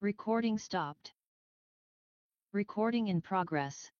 Recording stopped. Recording in progress.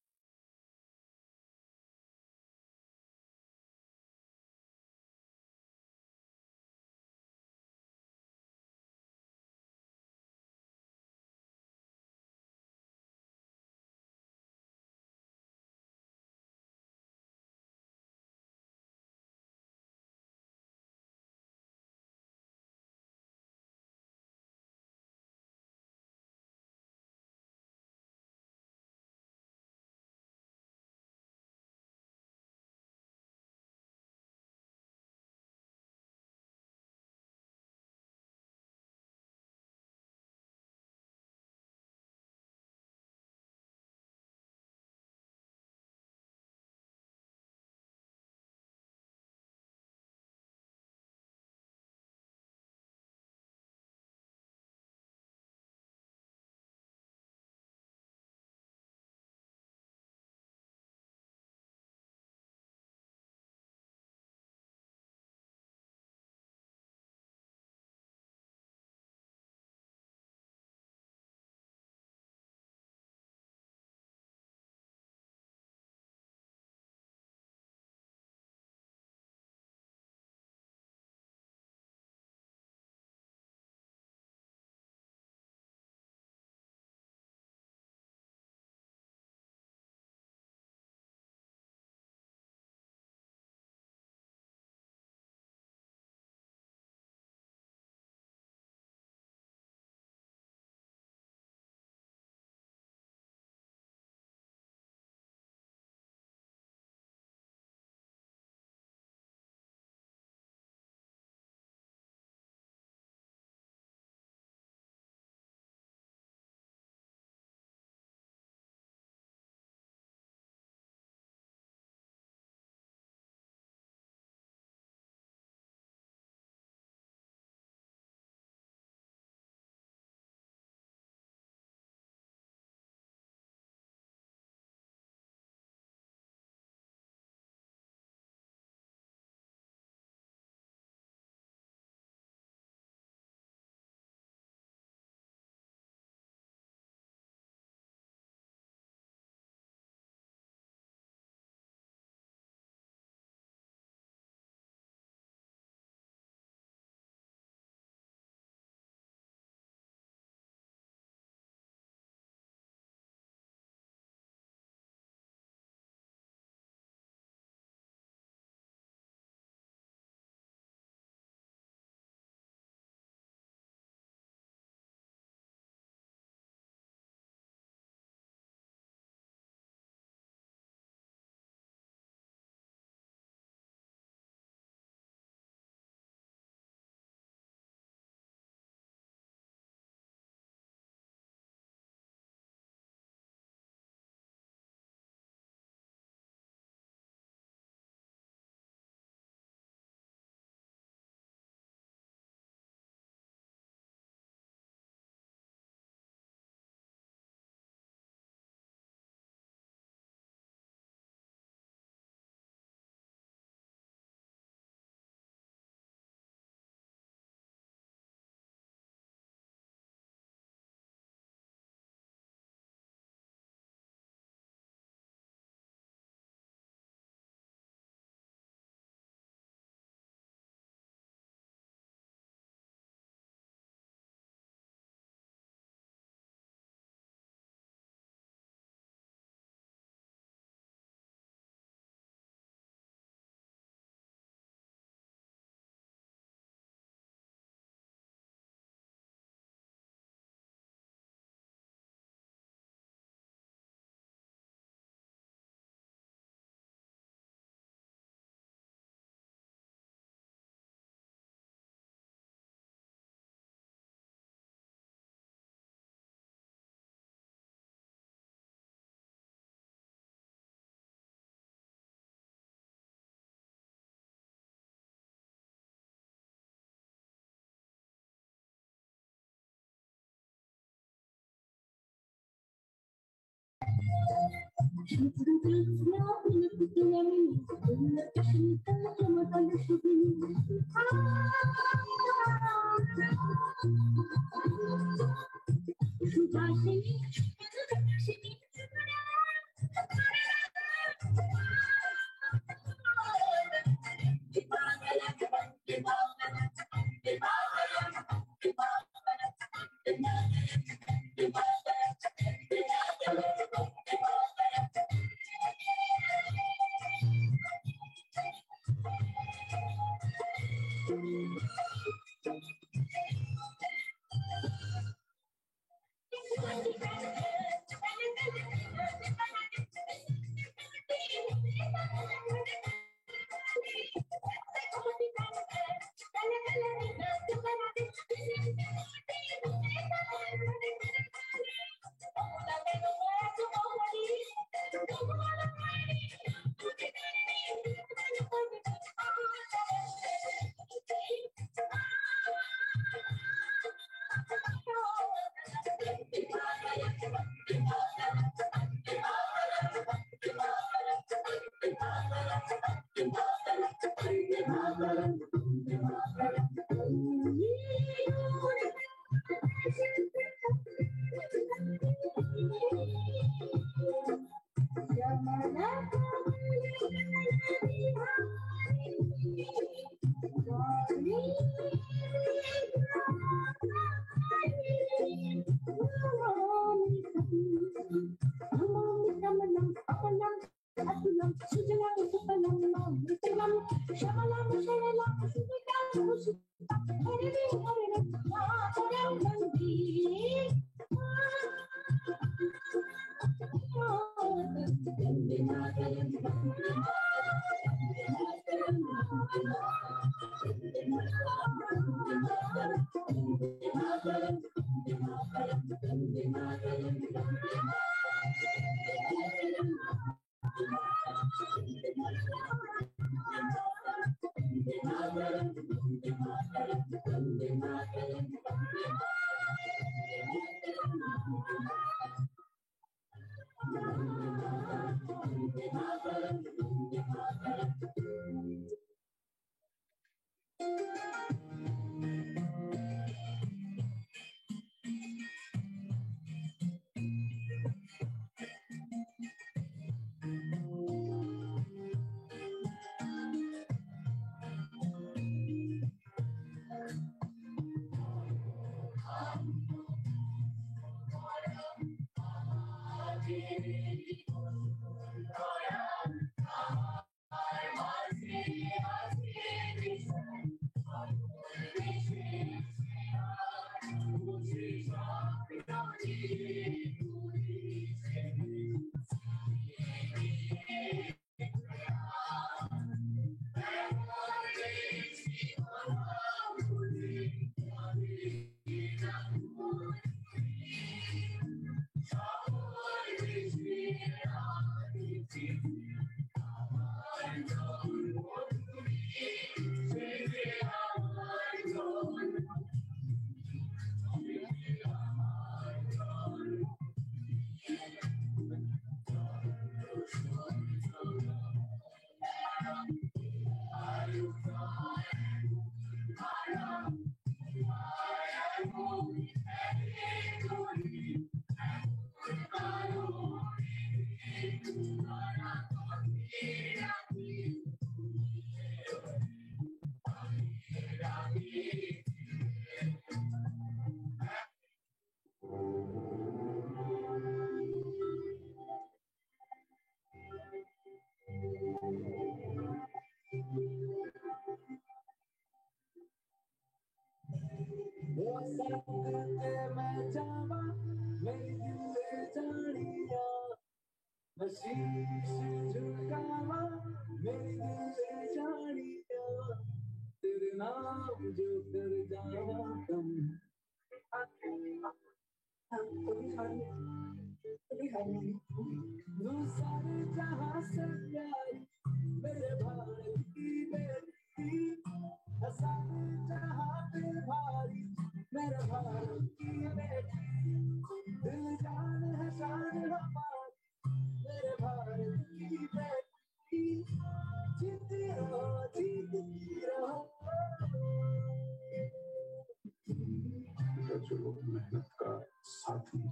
जो मेहनत का साथी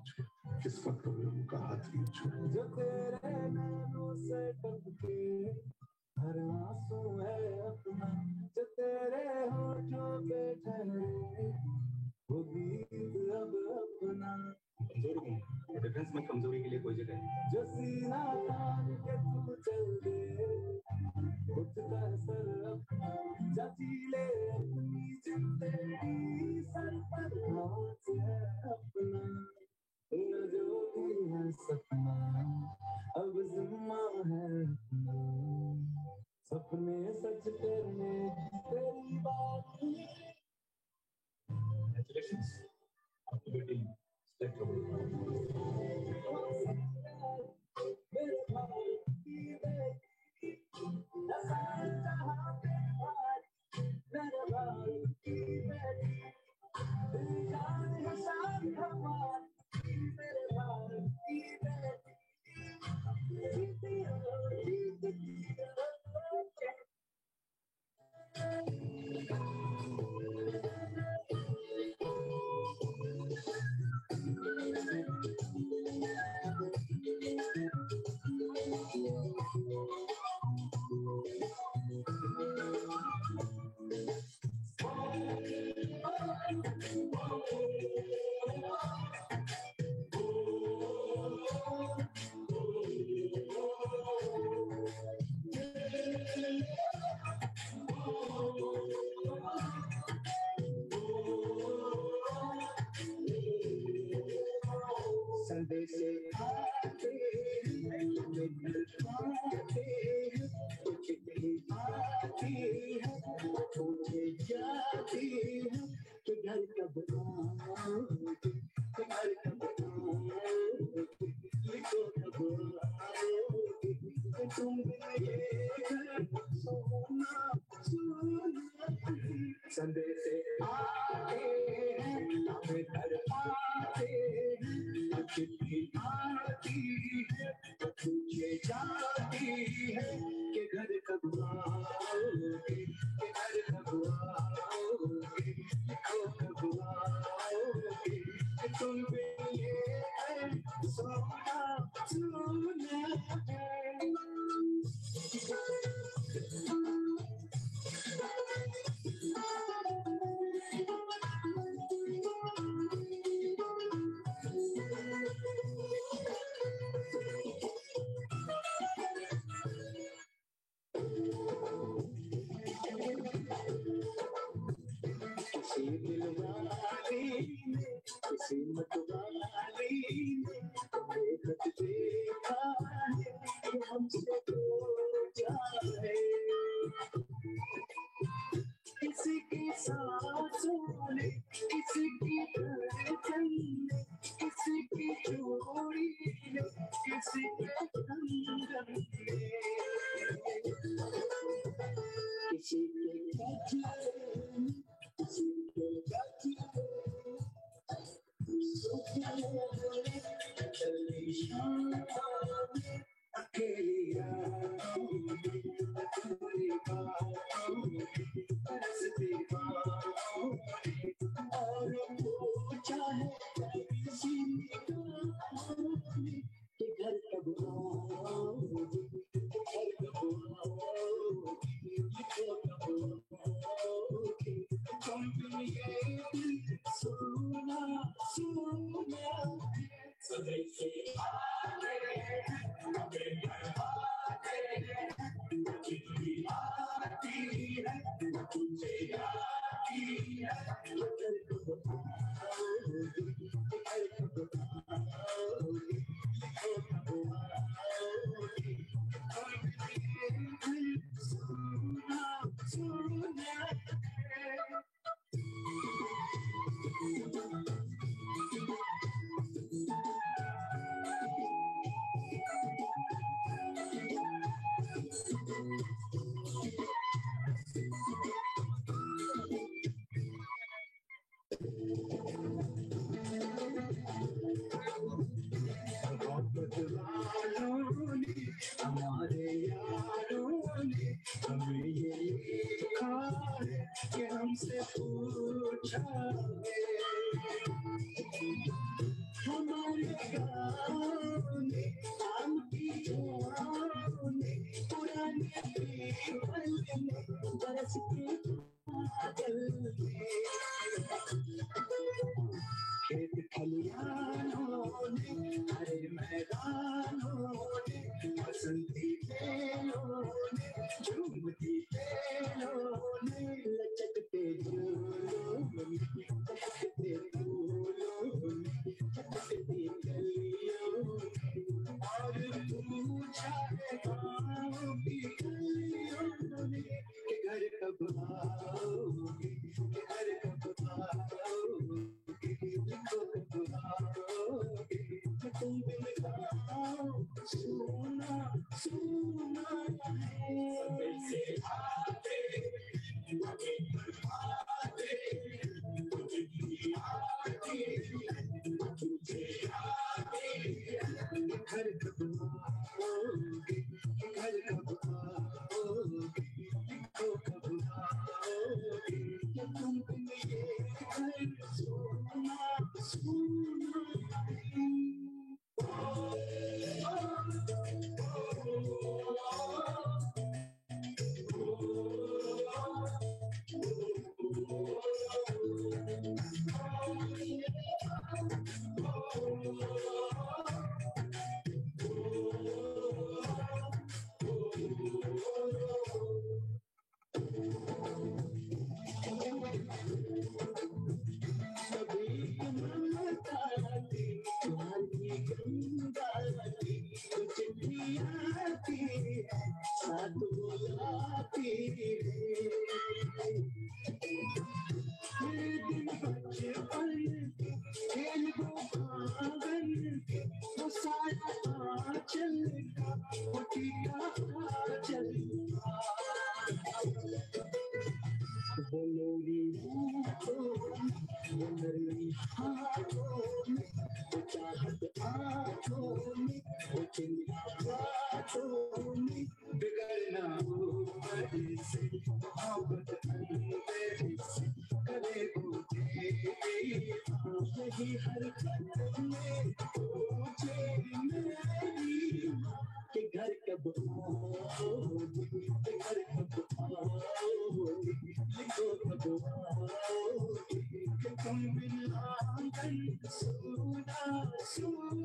इस वक्त कभी उनका हाथ नहीं छोड़। जो तेरे नैनों से टपके हर आंसू है अपना, जो तेरे होठों पे ठहरे वो गीत अब अपना। डिफेंस में कमजोरी के लिए कोई जगह नहीं। जो सीना तान के तू चल दे उठता सर अपना, जाती ले अपनी जिंदगी सर पर हाथ है अपना। न जो भी है सपना अब जिम्मा है अपना, सपने सच करने तेरी बात। Congratulations. Happy wedding. Stay मेरे भाई की बेटी, नज़ार जहाँ पे भाई, मेरे भाई की बेटी, तेरी जान है शान हमारी, मेरे भाई की बेटी, जीती हो जीती हो। संदेश आते हैं निकल पाते हैं, चिट्ठी आती है पूछे जाती है कि घर कब आओगे, कि घर कब आओगे, लिखो कब आओगे, कि तुम ये घर सोना सोना। संदेश आते हैं हमें घर आते हैं, चिट्ठी आती है पूछे जाती है कि घर कब आओगे, कि घर कब आओगे, लिखो कब आओगे, कि तुम भी ये घर सोना सोना है। किसी दिलवाली ने किसी मतवाली ने बेखत देखा है कि हमसे हो जाए, किसी की सांसों ने किसी की धड़कन ने किसी की चोरी ने किसी के कंगन ने, किसी के गजरे किसी के गजरे सुखी चली शाम में अकेली राहों में अधूरी बाहों में तरसती बाहों में, और पूछा है किसी निगाहों में कि घर कब आओगे, घर कब आओगे, लिखो कब आओगे, तुम भी ये दिल सोना सोना। संदेश आते हैं हमें घर आते हैं, चिट्ठी आती है पूछे जाती है घर कब आओगे, घर कब आओगे, लिखो कब आओगे, तुम भी ये दिल सोना सोना है। वालों ने हमारे यारों ने हमें ये लिखा है कि हमसे पूछा है, हमारे सोना सोना है से आते आते तुझे आते घर कब आओगे घर कब आओगे तो कब आओगे तुम ये घर सोना सोना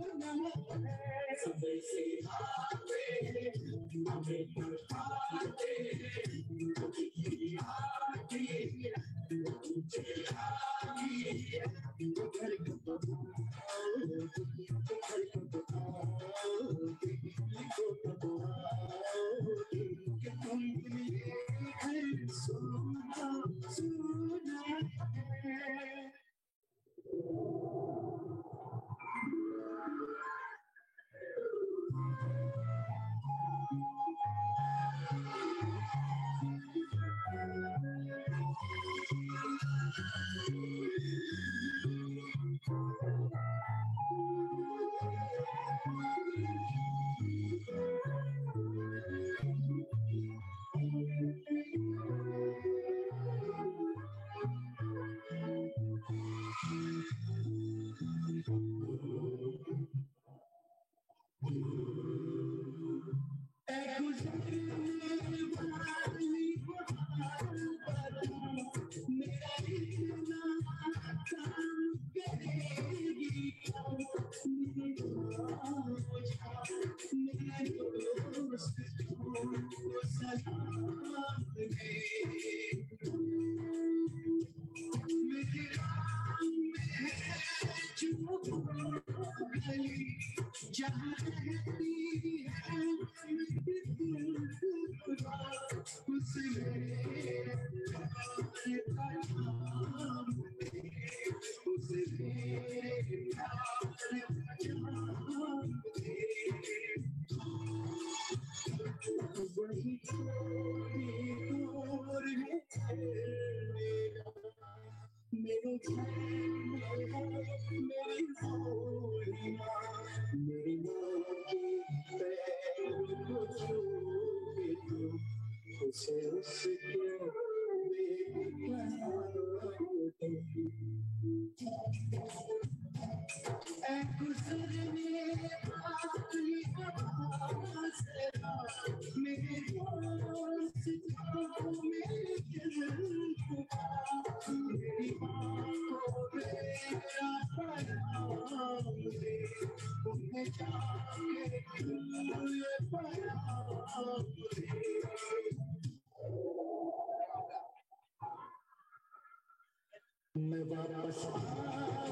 मैं वापस आऊंगा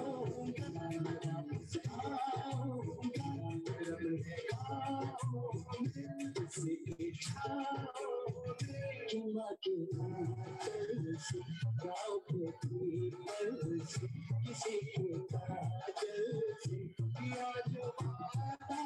किसी के काजल से किया जो वादा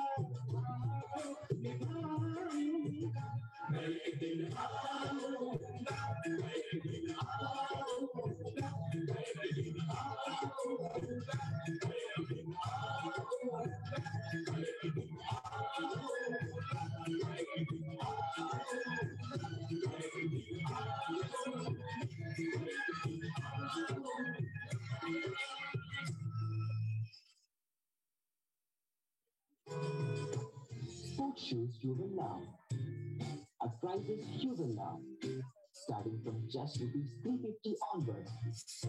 Shoes you will love, at prices you will love, starting from just rupees 350 onwards.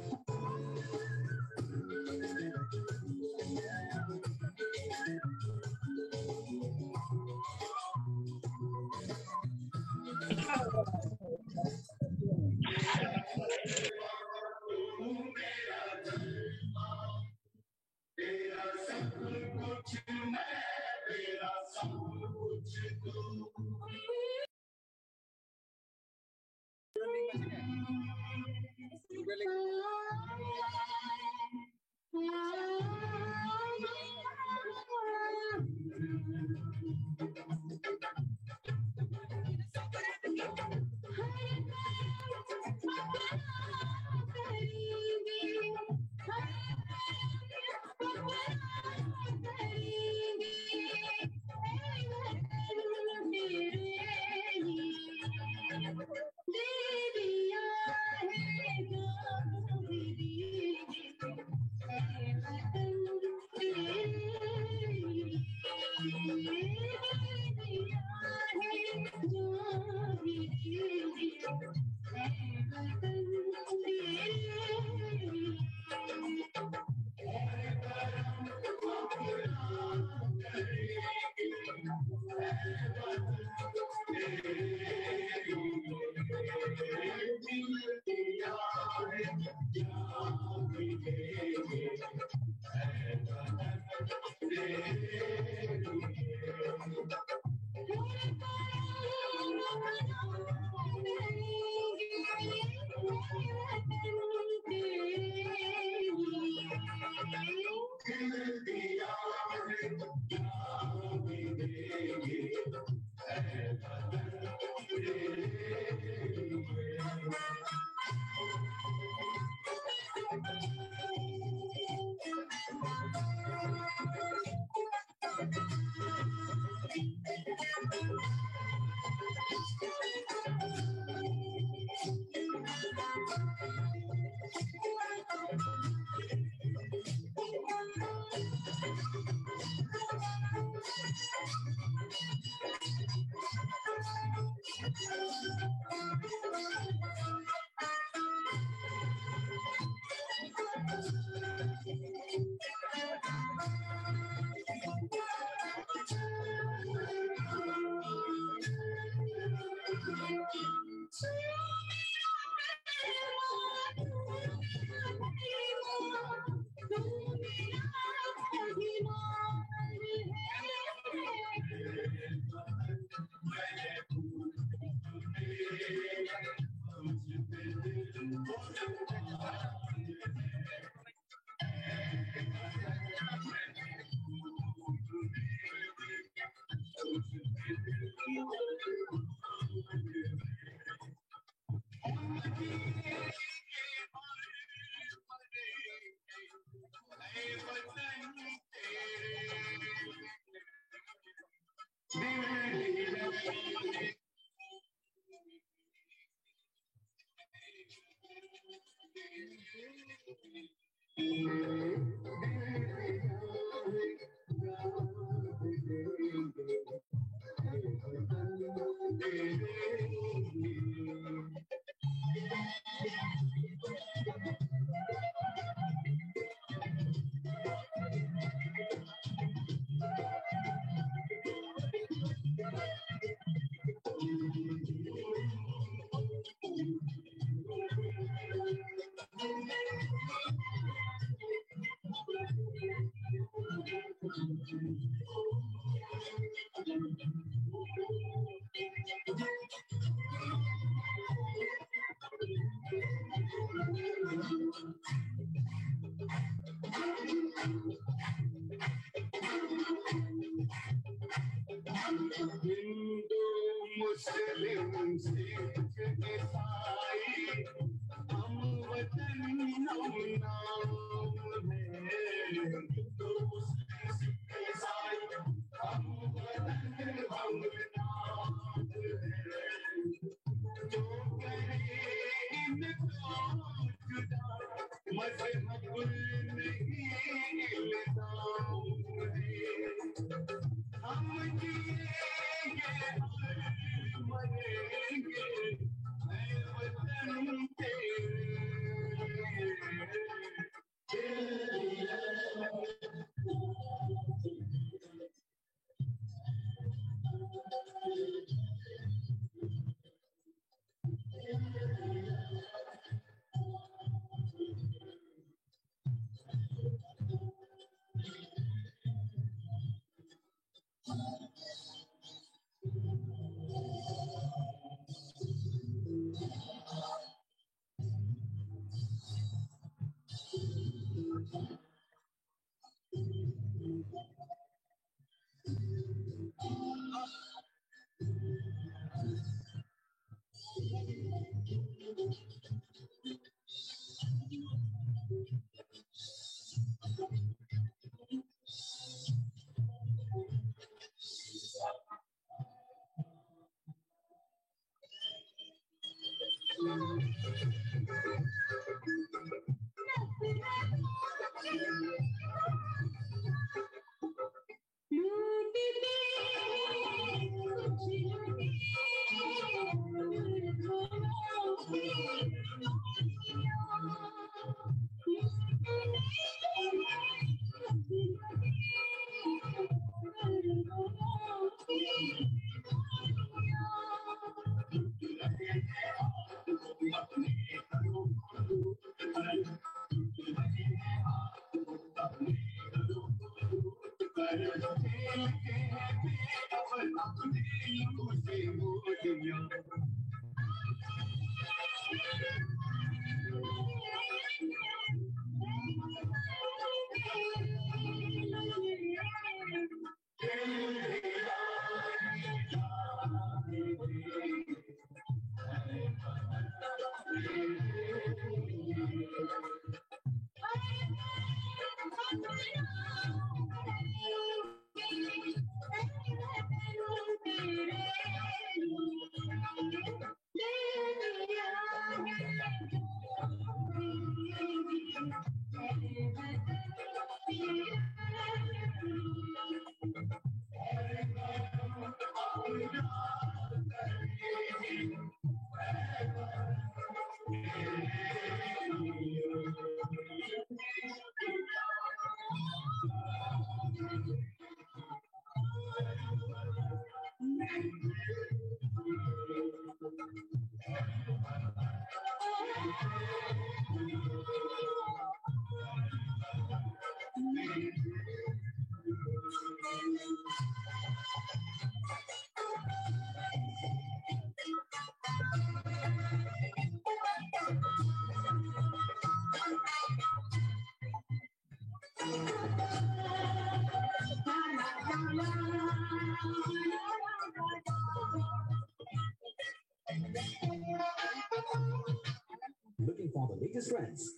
Looking for the latest trends?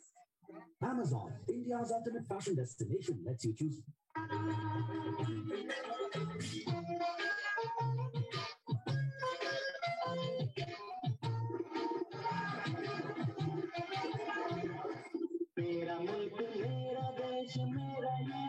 Amazon, India's ultimate fashion destination, lets you choose. मेरा मुल्क मेरा देश मेरा ये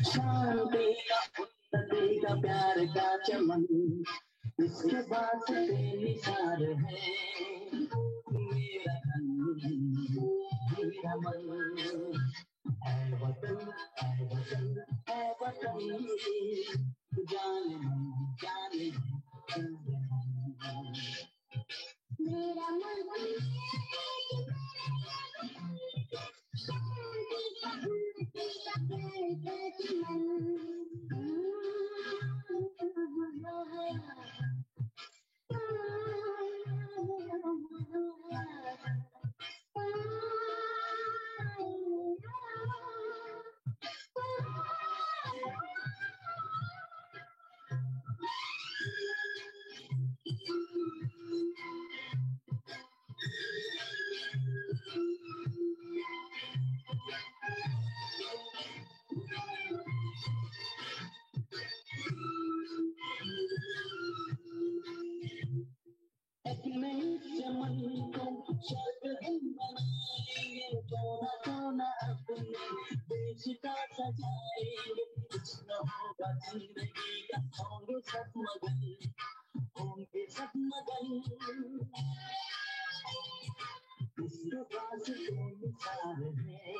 शांति का प्यार का चमन इसके बाद निसार है मेरा मेरा मन है वतन है वतन जाने जाने मेरा मन मगन इसके पास बेमिसाल है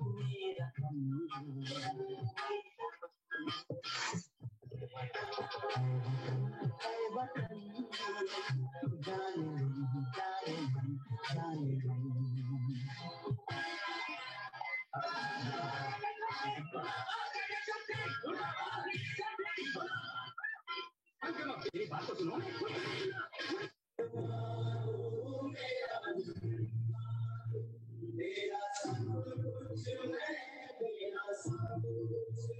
मेरा वतन जाने जाने जाने मेरी बात तो सुनो मेरा सब कुछ है मेरा सब कुछ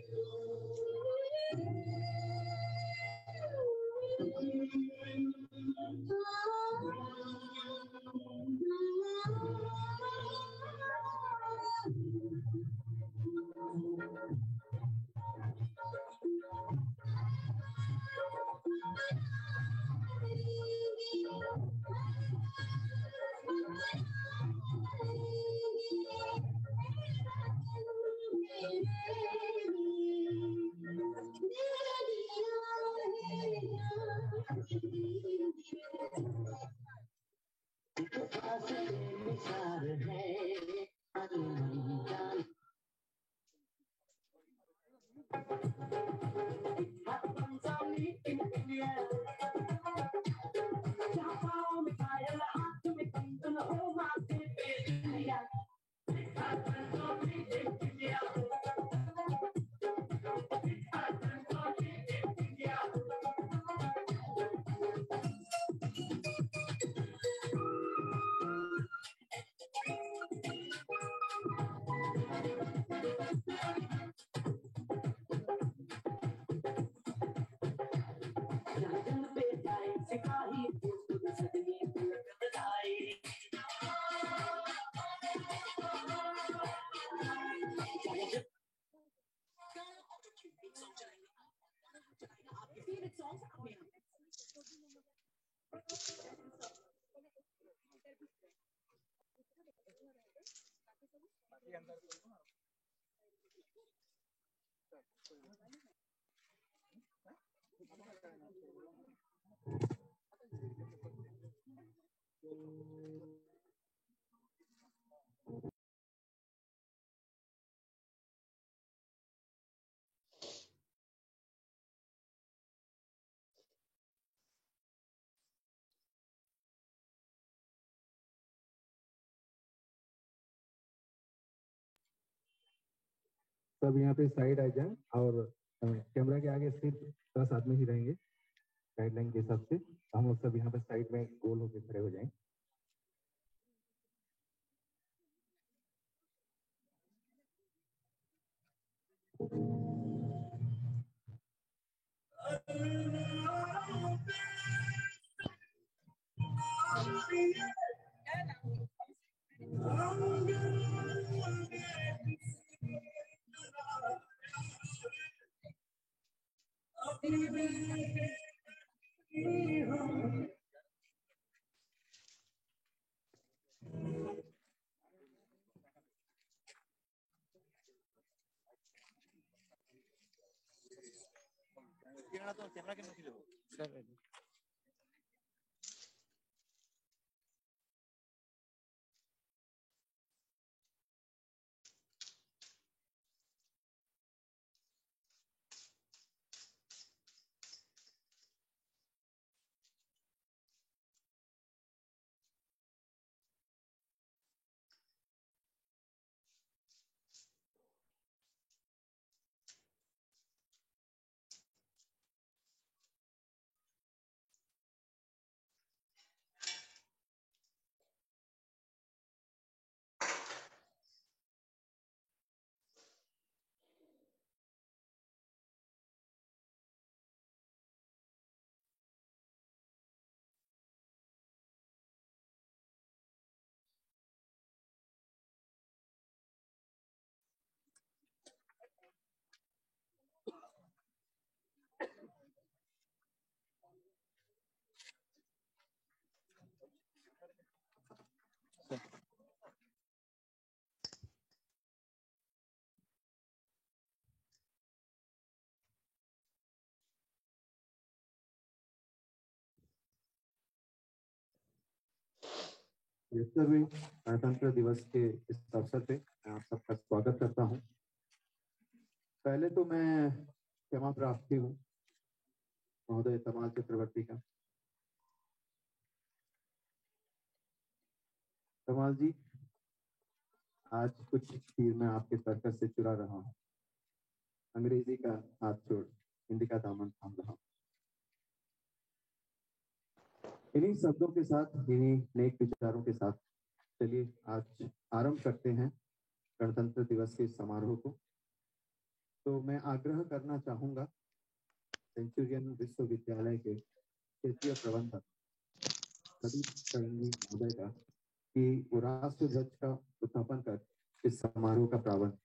सब यहाँ पे साइड आ जाए और कैमरा के आगे सिर्फ 10 आदमी ही रहेंगे गाइडलाइन के हिसाब से। हम लोग सब यहाँ पे साइड में गोल होकर खड़े हो जाएं। कैमरा के सर 75वें गणतंत्र दिवस के इस अवसर पे मैं आप सबका स्वागत करता हूं। पहले तो मैं क्षमा प्रार्थी हूं महोदय तमाल चक्रवर्ती का। तमाल जी, आज कुछ तीर मैं आपके सर्कस से चुरा रहा हूं। अंग्रेजी का हाथ छोड़ हिंदी का दामन थाम रहा हूं। इन्हीं शब्दों के साथ, इन्हीं नेक विचारों के साथ चलिए आज आरंभ करते हैं गणतंत्र दिवस के समारोह को। तो मैं आग्रह करना चाहूंगा सेंचुरियन विश्वविद्यालय के क्षेत्रीय प्रबंधक प्रदीप कड़ंगी महोदय का कि वो राष्ट्र ध्वज का उत्थापन कर इस समारोह का प्रारंभ।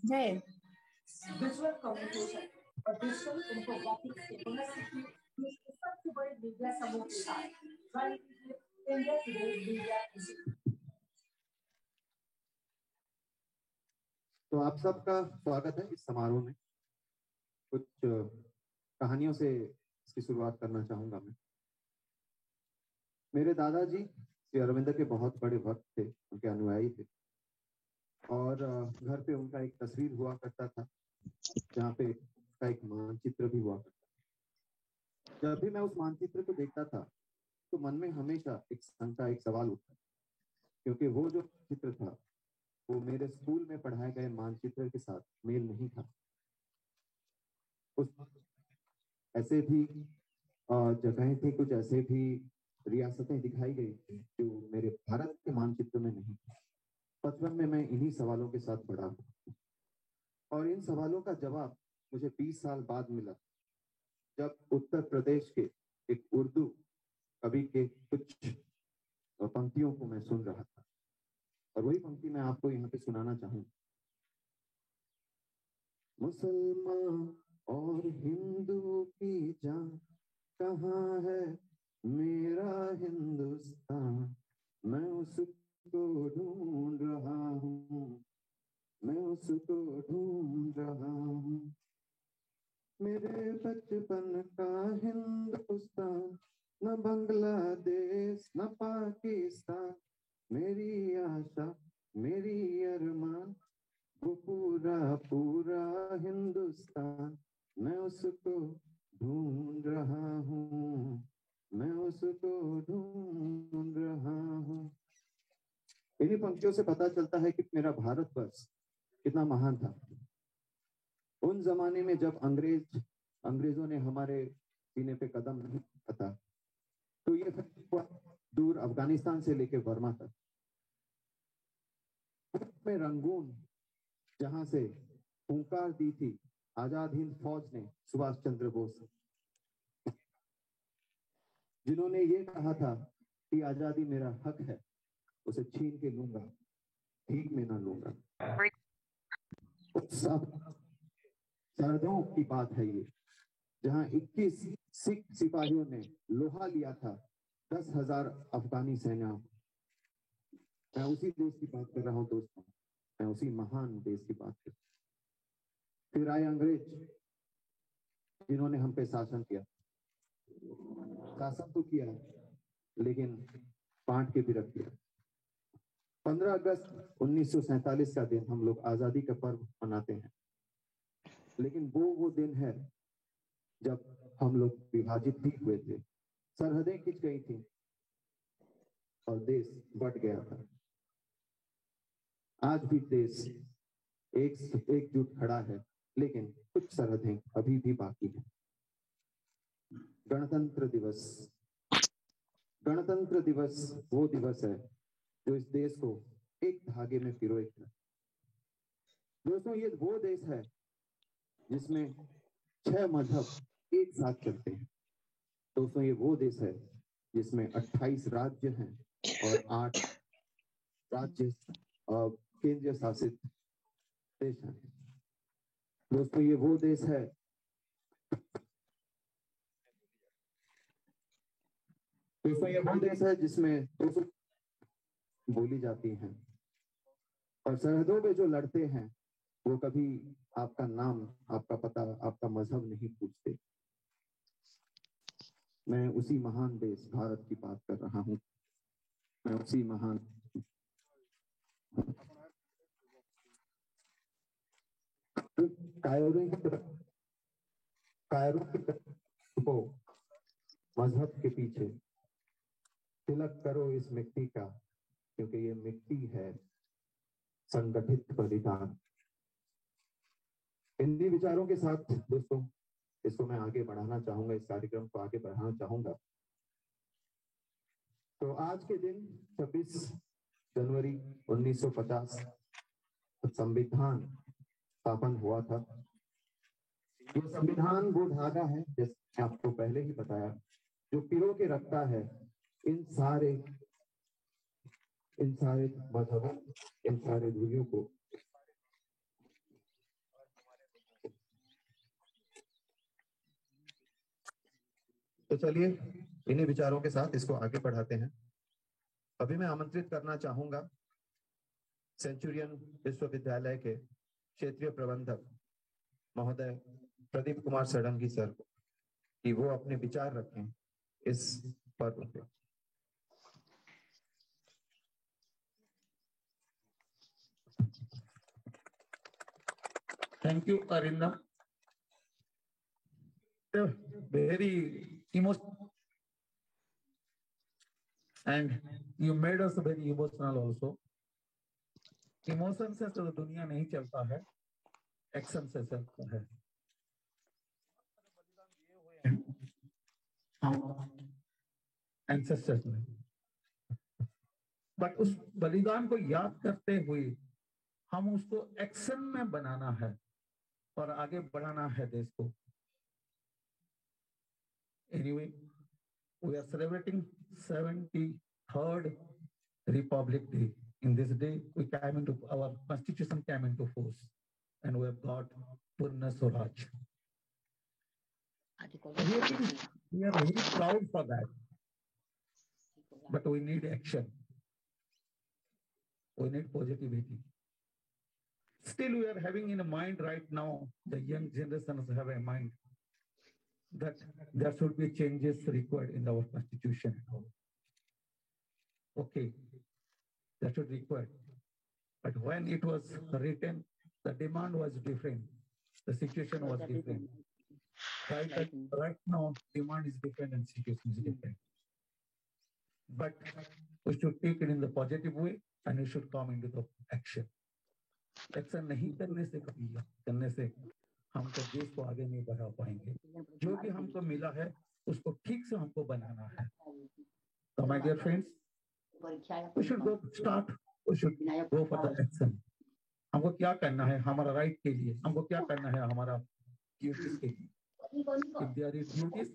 जय विजुअल कम्युनिकेशन और डिजिटल इन्फोग्राफिक्स के पुनः सबसे बड़े मीडिया समूह के साथ इंडिया टुडे मीडिया। तो आप सबका स्वागत है इस समारोह में। कुछ कहानियों से इसकी शुरुआत करना चाहूंगा मैं। मेरे दादाजी श्री अरविंद के बहुत बड़े भक्त थे, उनके अनुयायी थे और घर पे उनका एक तस्वीर हुआ करता था जहाँ पे उसका एक मानचित्र भी हुआ करता था। जब भी मैं उस मानचित्र को देखता था तो मन में हमेशा एक शंका, एक सवाल उठता, क्योंकि वो जो चित्र था वो मेरे स्कूल में पढ़ाए गए मानचित्र के साथ मेल नहीं था। उस ऐसे भी जगहें थी, कुछ ऐसे भी रियासतें दिखाई गई जो मेरे भारत के मानचित्र में नहीं थी। बचपन में मैं इन्हीं सवालों के साथ बड़ा हूँ और इन सवालों का जवाब मुझे 20 साल बाद मिला जब उत्तर प्रदेश के एक उर्दू कवि के कुछ पंक्तियों को मैं सुन रहा था और वही पंक्ति मैं आपको यहाँ पे सुनाना चाहूंगा। मुसलमान और हिंदू की जान कहाँ है मेरा हिंदुस्तान, मैं उसको ढूंढ रहा हूँ, मैं उसको ढूंढ रहा हूँ। मेरे बचपन का हिंदुस्तान, न बांग्लादेश न पाकिस्तान, मेरी आशा मेरी अरमान वो पूरा पूरा हिंदुस्तान, मैं उसको ढूंढ रहा हूँ, मैं उसको ढूंढ रहा हूँ। इन्हीं पंक्तियों से पता चलता है कि मेरा भारतवर्ष कितना महान था। उन जमाने में जब अंग्रेजों ने हमारे सीने पे कदम नहीं रखा था, तो ये दूर अफगानिस्तान से लेके बर्मा तक में रंगून जहां से हुंकार दी थी आजाद हिंद फौज ने सुभाष चंद्र बोस, जिन्होंने ये कहा था कि आजादी मेरा हक है, उसे छीन के लूंगा, भीख में ना लूंगा। सरहदों की बात है ये, जहां 21 सिख सिपाहियों ने लोहा लिया था 10,000 अफगानी सेनाओं। मैं उसी देश की बात कर रहा हूँ दोस्तों, मैं उसी महान देश की बात कर। फिर आए अंग्रेज, जिन्होंने हम पे शासन किया। शासन तो किया लेकिन बांट के भी रख दिया। 15 अगस्त 1947 का दिन हम लोग आजादी का पर्व मनाते हैं, लेकिन वो दिन है जब हम लोग विभाजित भी हुए थे, सरहदें खिंच गई थी और देश बट गया था। आज भी देश एकजुट खड़ा है, लेकिन कुछ सरहदें अभी भी बाकी हैं। गणतंत्र दिवस वो दिवस है जो इस देश को एक धागे में पिरोए था। दोस्तों, ये वो देश है जिसमें 6 मजहब एक साथ चलते हैं। दोस्तों, ये वो देश है जिसमें 28 राज्य हैं और 8 राज्य केंद्रीय शासित देश हैं। दोस्तों, ये वो देश है जिसमें 200 बोली जाती हैं और सरहदों पे जो लड़ते हैं वो कभी आपका नाम, आपका पता, आपका मजहब नहीं पूछते। मैं उसी महान देश भारत की बात कर रहा हूँ। मैं उसी महान कायरों को मजहब के पीछे तिलक करो इस मिट्टी का, क्योंकि ये मिट्टी है संगठित बलिदान। इन्हीं विचारों के साथ दोस्तों इसको मैं आगे बढ़ाना चाहूंगा, इस कार्यक्रम को आगे बढ़ाना चाहूंगा। तो आज के दिन 26 जनवरी 1950 संविधान स्थापन हुआ था। ये संविधान वो धागा है, जैसे आपको पहले ही बताया, जो पिरो के रखता है इन सारे मजहबों, इन सारे दूरियों को। तो चलिए इन्हीं विचारों के साथ इसको आगे बढ़ाते हैं। अभी मैं आमंत्रित करना चाहूंगा सेंचुरियन विश्वविद्यालय के क्षेत्रीय प्रबंधक महोदय प्रदीप कुमार सडंगी सर को कि वो अपने विचार रखें इस पर्व पे। Thank you, Arindam. Very emotional, and you made us very emotional also. Emotion से तो दुनिया नहीं चलता है, एक्शन से चलता है। एंसेस्टर्स ने, बट उस बलिदान को याद करते हुए हम उसको एक्शन में बनाना है और आगे बढ़ाना है देश को। Anyway, we are celebrating 73rd Republic Day. In this day, our constitution came into force, and we have got Purna Swaraj. We are very proud for that, but we need action. We need positivity. Still, we are having in mind right now, the young generations have a mind that there should be changes required in our constitution. Okay, that should require. But when it was written, the demand was different. The situation was different. Right now, demand is different and situation is different. But we should take it in the positive way and we should come into the action. Action नहीं करने से कभी करने से हम तो देश को आगे नहीं बढ़ा पाएंगे। जो भी हमको मिला है उसको ठीक से हमको बनाना है। So my dear friends, we should go for the action. हमको क्या करना है हमारा राइट के लिए, हमको क्या करना है हमारा ड्यूटीज के लिए। If there is duties,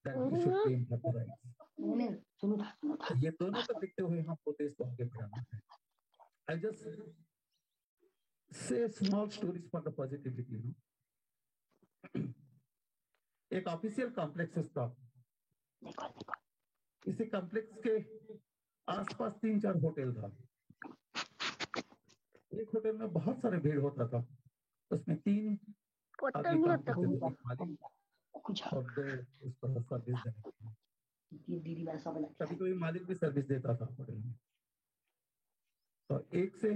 then we should aim for the rights. ये दोनों को देखते हुए हमको देश को आगे बढ़ाना है। I just say small stories for the positivity, you know. एक ऑफिशियल कॉम्प्लेक्स था। इसी कॉम्प्लेक्स के आसपास 3-4 होटल था। एक होटल में बहुत सारे भीड़ होता था, उसमें 3 आदमी काम करते थे, मालिक और 2 उसको सर्विस देने। कभी कोई मालिक भी सर्विस देता था होटल में। तो 1 से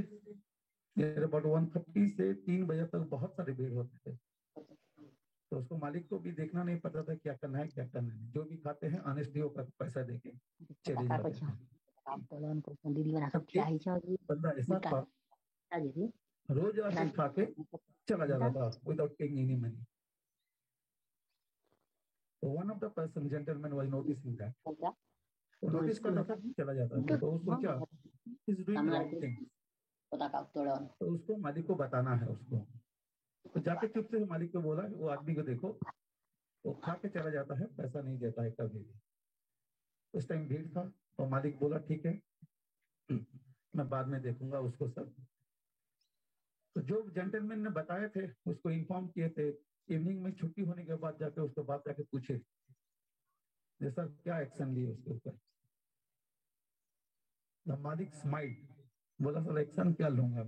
अबाउट 1:30 से 3 बजे तक बहुत सारे भीड़ होते थे। तो उसको मालिक को भी देखना नहीं पड़ता था क्या करना है क्या करना है, जो भी खाते हैं ऑनेस्टली होकर पैसा देके चले जाते हैं। बंदा ऐसा था रोज आके खा के चला जाता था विदाउट टेकिंग एनी मनी। तो one of the person gentleman was noticing that, वो नोटिस करता था चला जाता था। तो उसको क्या इज डूइंग रॉन्ग थिंग, तो उसको मालिक को बताना है उसको। तो जाके चुप से मालिक को बोला वो आदमी को देखो वो खा के चला जाता है पैसा नहीं देता है कभी भी। उस टाइम भीड़ था और मालिक बोला ठीक है मैं बाद में देखूंगा उसको सब। तो जो जेंटलमैन ने बताए थे उसको इन्फॉर्म किए थे, इवनिंग में छुट्टी होने के बाद जाके उसके बाद जाके पूछे सर क्या एक्शन लिए उसके ऊपर। मालिक स्माइल, बोला सर एक्शन क्या लूंगा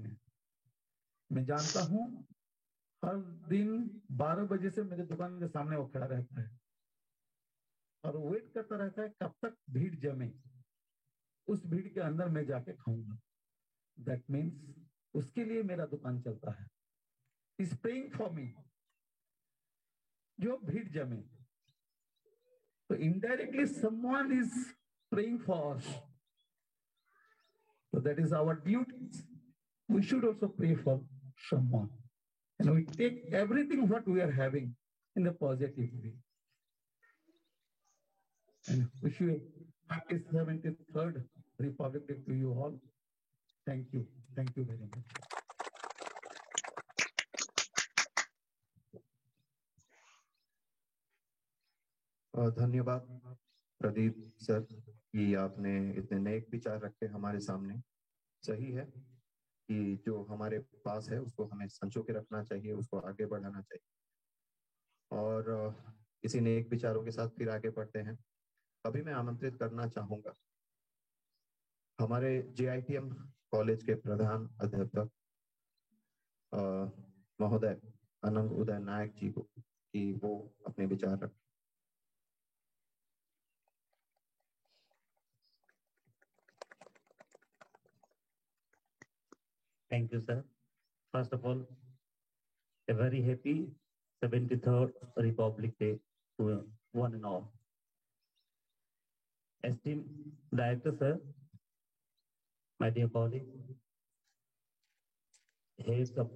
मैं जानता हूँ हर दिन 12 बजे से मेरे दुकान के सामने वो खड़ा रहता है और वेट करता रहता है कब तक भीड़ जमे, उस भीड़ के अंदर मैं जाके खाऊंगा। दैट मीन्स उसके लिए मेरा दुकान चलता है, इज प्रेइंग फॉर मी। जो भीड़ जमे तो indirectly someone is praying for us, so that is our duty. We should also pray for someone and we take everything what we are having in a positive way. And wish you a happy 73rd Republic Day to you all. Thank you very much. धन्यवाद Pradeep sir कि आपने इतने नेक विचार रखे हमारे सामने। सही है कि जो हमारे पास है उसको हमें संजो के रखना चाहिए, उसको आगे बढ़ाना चाहिए। और इसी नेक विचारों के साथ फिर आगे बढ़ते हैं। अभी मैं आमंत्रित करना चाहूंगा हमारे JITM कॉलेज के प्रधान अध्यापक महोदय अनंग उदय नायक जी को कि वो अपने विचार रखें। Thank you, sir. First of all, a very happy 73rd Republic Day to one and all. Esteemed Director, sir, my dear colleagues, heads of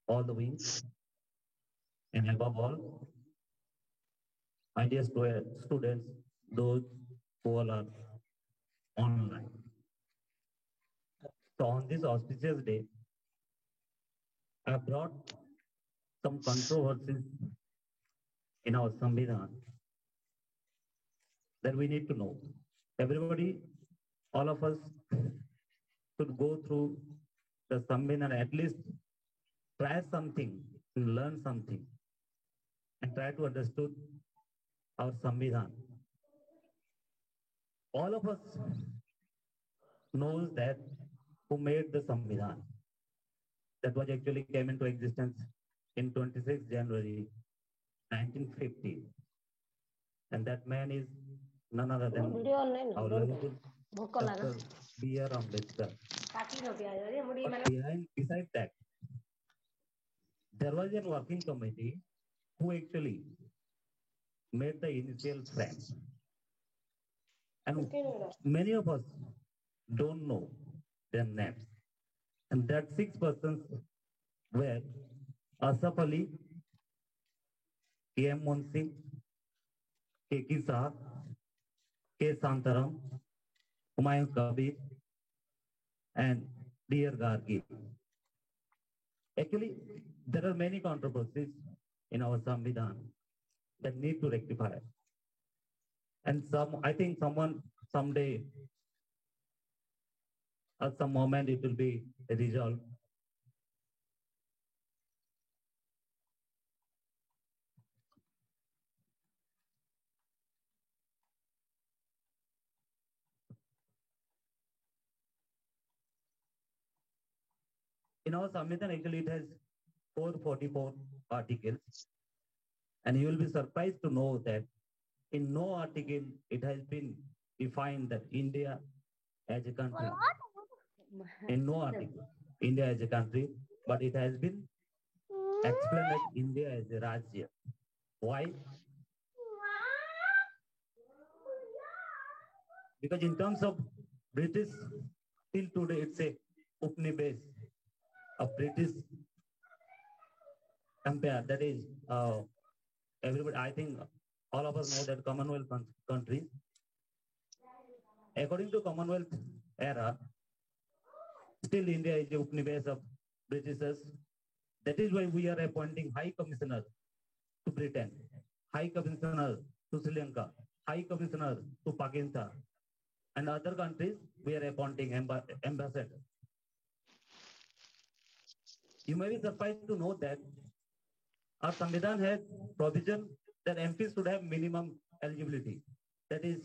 all the wings, and above all, my dear students, those who all are online. So on this auspicious day, I brought some controversies in our Samvidhan that we need to know. Everybody, all of us should go through the Samvidhan, at least try something, learn something, and try to understand our Samvidhan. All of us knows that who made the Samvidhan. That was actually came into existence in 26 January 1950. And that man is none other than our lovable Dr. B.R. Ambedkar. Besides that, there was a working committee who actually made the initial plan. And many of us don't know their names. And that 6 persons were Asaf Ali, K.M. Munshi, K.K. Saab, K. Santaram, Humayun Kabir, and D.R. Gargi. Actually, there are many controversies in our Samvidhan that need to rectify. And I think someone someday, at some moment, it will be resolved. In our Samvidhan, actually, it has 444 articles. And you will be surprised to know that in no article it has been defined that India as a country. in no article India as a country, but it has been explained as India as a Rajya. Why? Because in terms of British, till today it's a Upnibesh, a British empire. That is, everybody, I think all of us know that Commonwealth countries, according to Commonwealth era, still India is the Upnibesh of Britishers. That is why we are appointing High Commissioner to Britain, High Commissioner to Sri Lanka, High Commissioner to Pakistan, and other countries we are appointing ambassador. You may be surprised to know that our Samvidhan has provision that MPs should have minimum eligibility. That is,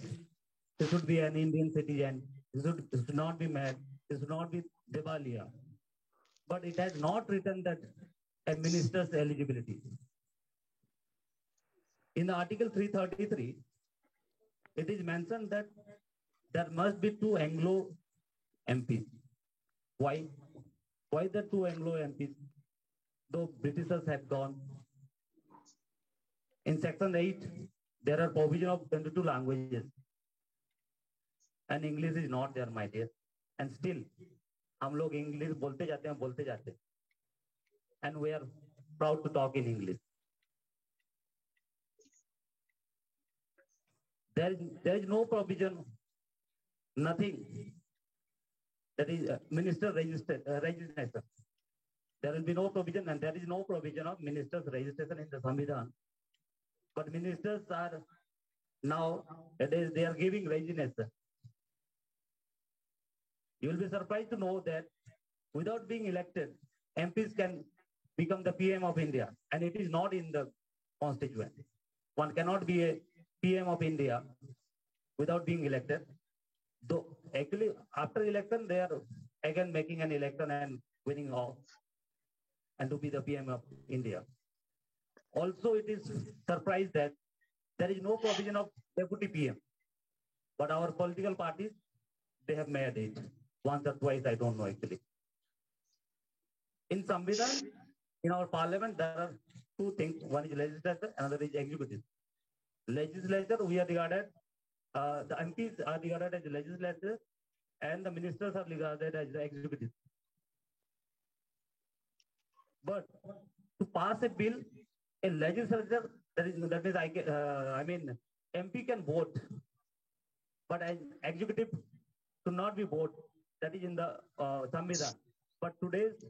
they should be an Indian citizen, they should not be married, they should not be Devalia. But it has not written that a minister's eligibility. In the Article 333, it is mentioned that there must be 2 Anglo MPs. Why? Why the 2 Anglo MPs? Though Britishers had gone. In Section 8, there are provision of 22 languages. And English is not there, my dear. And still, हम लोग English बोलते जाते. And we are proud to talk in English. There is no provision, nothing. That is minister registration. There will be no provision, and there is no provision of minister's registration in the Samvidhan. But ministers are now, they are giving registration. You will be surprised to know that without being elected, MPs can become the PM of India, and it is not in the constituent. One cannot be a PM of India without being elected. Though actually, after election, they are again making an election and winning off, and to be the PM of India. Also, it is surprised that there is no provision of deputy PM, but our political parties, they have made it once or twice. I don't know actually. In Samvidhan, in our parliament, there are 2 things. One is legislature, another is executive. Legislature, we are regarded, the MPs are regarded as the legislature, and the ministers are regarded as the executive. But to pass a bill, a legislature, that is, I mean, MP can vote, but as executive should not be vote. That is in the Samvidhan. But today's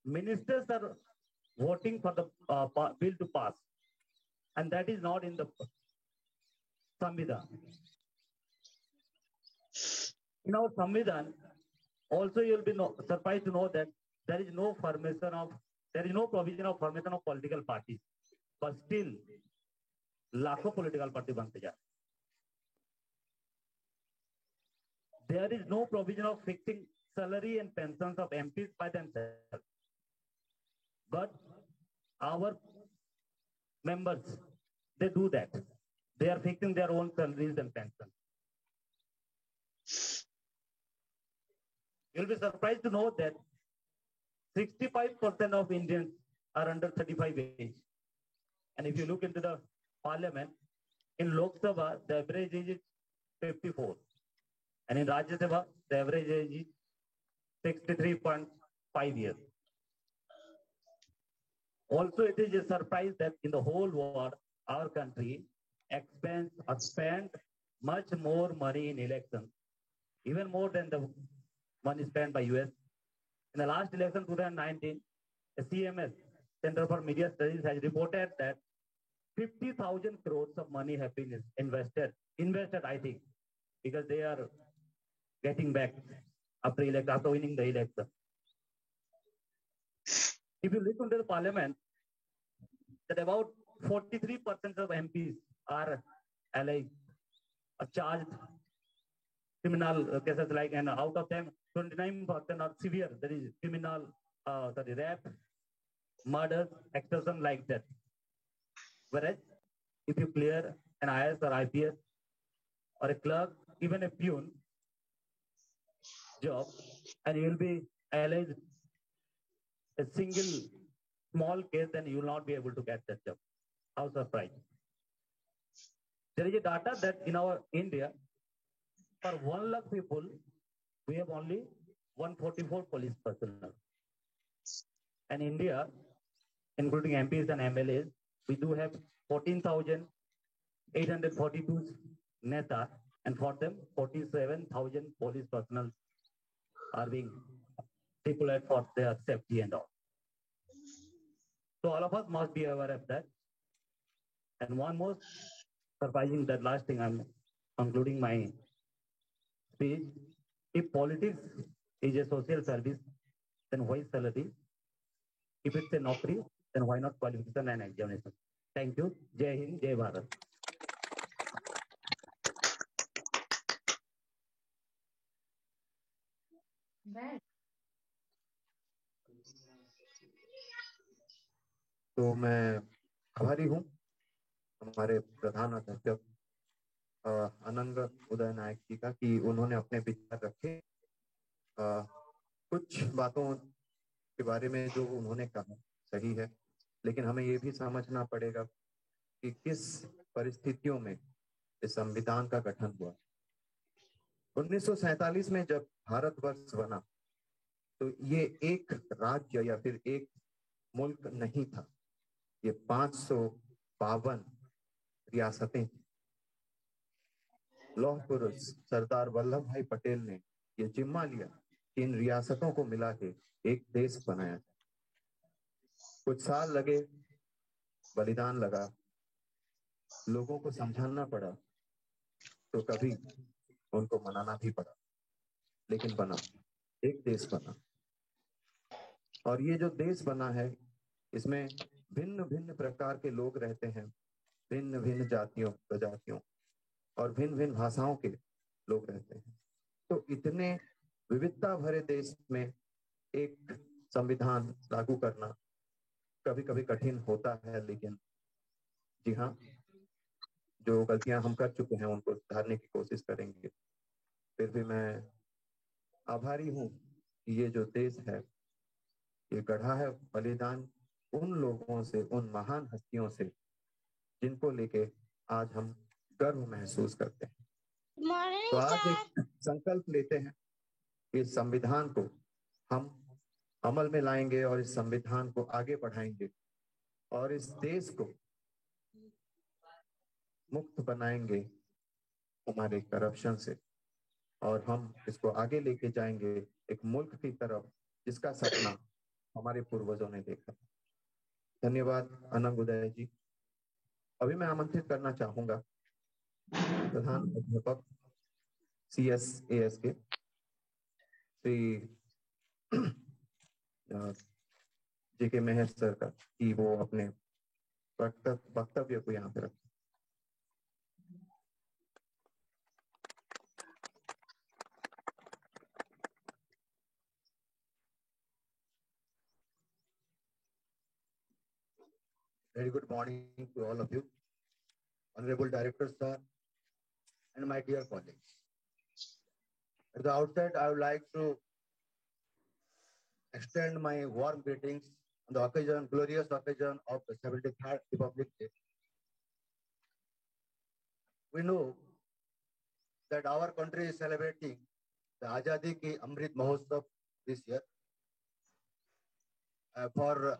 ministers are voting for the bill to pass, and that is not in the Samvidhan. In our Samvidhan, also you will be surprised to know that there is no provision of formation of political parties, but still, लाखों political party बनते जा. There is no provision of fixing salary and pensions of MPs by themselves, but our members, they do that. They are fixing their own salaries and pensions. You'll be surprised to know that 65% of Indians are under 35 age. And if you look into the parliament, in Lok Sabha, the average age is 54. And in Rajya Sabha, the average age is 63.5 years. Also, it is a surprise that in the whole world, our country spent much more money in elections, even more than the money spent by US. In the last election, 2019, the CMS, Center for Media Studies, has reported that 50,000 crores of money have been invested, I think, because they are getting back after winning the election. If you look into the parliament, that about 43% of MPs are charged criminal cases, like, and out of them, 29% are severe, that is criminal, rape, murder, extortion, like that. Whereas, if you clear an IS or IPS or a clerk, even a peon job, and you will be alleged a single small case, then you will not be able to get that job. How surprised. There is a data that in our India, for 1 lakh people, we have only 144 police personnel. And India, including MPs and MLAs, we do have 14,842 neta, and for them, 47,000 police personnel are being deployed for their safety and all. So all of us must be aware of that. And one more surprising, that last thing I'm concluding my speech. If politics is a social service, then why salary? If it's a naukri, then why not qualification and examination? Thank you. Jai Hind, Jai Bharat. तो मैं आभारी हूँ हमारे प्रधान अध्यक्ष अनंग उदय नायक जी का कि उन्होंने अपने विचार रखे। कुछ बातों के बारे में जो उन्होंने कहा सही है, लेकिन हमें ये भी समझना पड़ेगा कि किस परिस्थितियों में इस संविधान का गठन हुआ। 1947 में जब भारतवर्ष बना तो ये एक राज्य या फिर एक मुल्क नहीं था, ये 552 रियासतें थी। लौह पुरुष सरदार वल्लभ भाई पटेल ने ये जिम्मा लिया कि इन रियासतों को मिला के एक देश बनाया जाए। कुछ साल लगे, बलिदान लगा, लोगों को समझाना पड़ा, तो कभी उनको मनाना भी पड़ा, लेकिन बना, एक देश बना। और ये जो देश बना है, इसमें भिन्न भिन्न प्रकार के लोग रहते हैं, भिन्न भिन्न जातियों, प्रजातियों और भिन्न भिन्न भाषाओं के लोग रहते हैं। तो इतने विविधता भरे देश में एक संविधान लागू करना कभी कभी कठिन होता है, लेकिन जी हाँ, जो गलतियां हम कर चुके हैं उनको सुधारने की कोशिश करेंगे। फिर भी मैं आभारी हूँ कि ये जो देश है ये गढ़ा है बलिदान उन लोगों से, उन महान हस्तियों से जिनको लेके आज हम गर्व महसूस करते हैं। तो आज एक संकल्प लेते हैं, इस संविधान को हम अमल में लाएंगे और इस संविधान को आगे बढ़ाएंगे और इस देश को मुक्त बनाएंगे हमारे करप्शन से, और हम इसको आगे लेके जाएंगे एक मुल्क की तरफ जिसका सपना हमारे पूर्वजों ने देखा। धन्यवाद अनंग उदय जी। अभी मैं आमंत्रित करना चाहूंगा प्रधान अध्यापक CSAS के श्री JK मेहर सर का कि वो अपने वक्तव्य को यहाँ पे रखें। Very good morning to all of you, Honorable Director Sir, and my dear colleagues. At the outset, I would like to extend my warm greetings on the occasion, glorious occasion of the 73rd Republic Day. We know that our country is celebrating the Azadi Ki Amrit Mahotsav this year for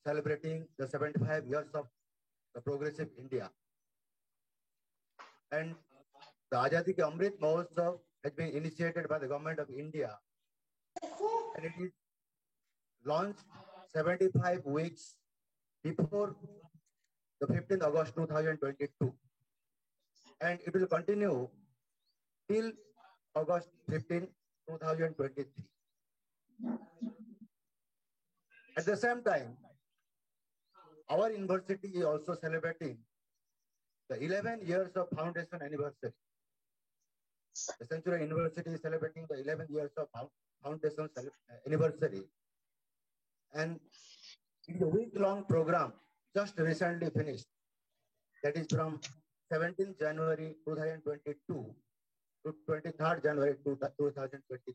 celebrating the 75 years of the progressive India. And the Azadi Ki Amrit Mahotsav has been initiated by the government of India, and it is launched 75 weeks before the 15th August 2022. And it will continue till August 15, 2023. At the same time, our university is also celebrating the 11 years of foundation anniversary. The Century University is celebrating the 11 years of foundation anniversary. And it is a week-long program just recently finished. That is from 17th January 2022 to 23rd January 2022.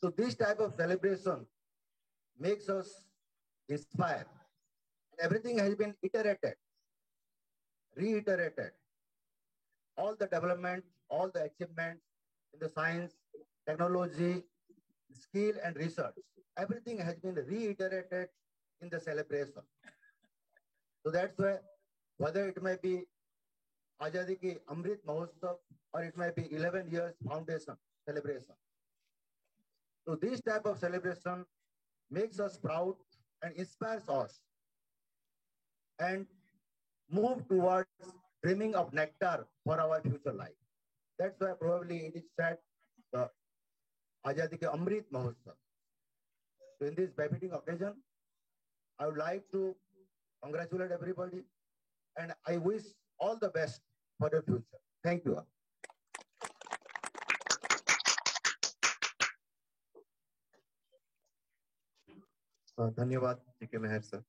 So this type of celebration makes us inspire. Everything has been iterated, reiterated. All the development, all the achievements in the science, technology, skill and research, everything has been reiterated in the celebration. So that's why, whether it may be Azadi Ki Amrit Mahotsav or it may be 11 years foundation celebration. So this type of celebration makes us proud and inspires us and move towards dreaming of nectar for our future life. That's why probably it is said the Azadi Ki Amrit Mahotsav. So in this befitting occasion, I would like to congratulate everybody and I wish all the best for the future. Thank you. धन्यवाद जी के मेहर sir.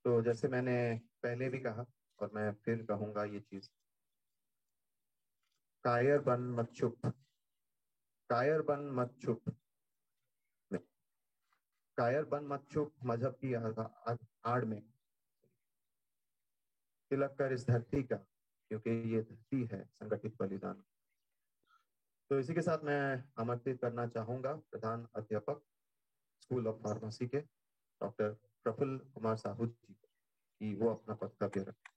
तो जैसे मैंने पहले भी कहा और मैं फिर कहूंगा ये चीज, कायर बन मत चुप, कायर बन मत चुप, कायर बन मत चुप, मजहब की आड़ में तिलक कर इस धरती का, क्योंकि ये धरती है संगठित बलिदान। तो इसी के साथ मैं आमंत्रित करना चाहूंगा प्रधान अध्यापक स्कूल ऑफ फार्मेसी के डॉक्टर प्रफुल्ल कुमार साहू जी कि वो अपना वक्तव्य रखें।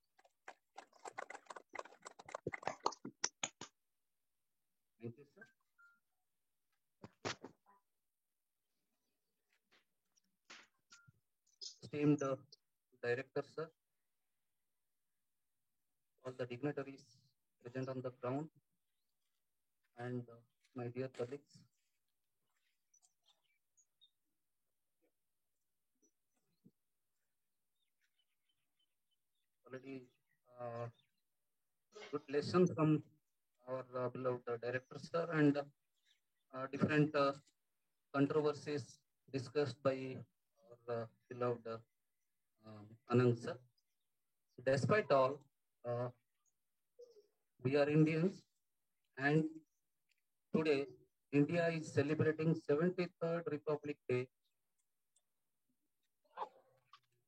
Esteemed director sir, all the dignitaries present on the ground, and my dear colleagues. Already good lesson from our beloved director sir, and different controversies discussed by our beloved Anand sir. Despite all, we are Indians, and today India is celebrating 73rd Republic Day.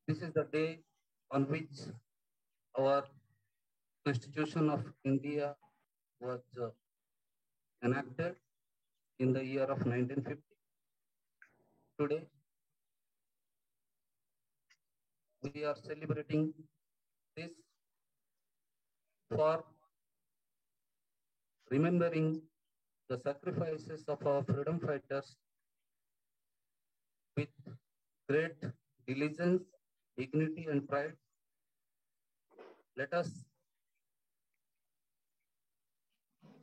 This is the day on which our Constitution of India was enacted in the year of 1950. Today, we are celebrating this for remembering the sacrifices of our freedom fighters with great diligence, dignity, and pride. Let us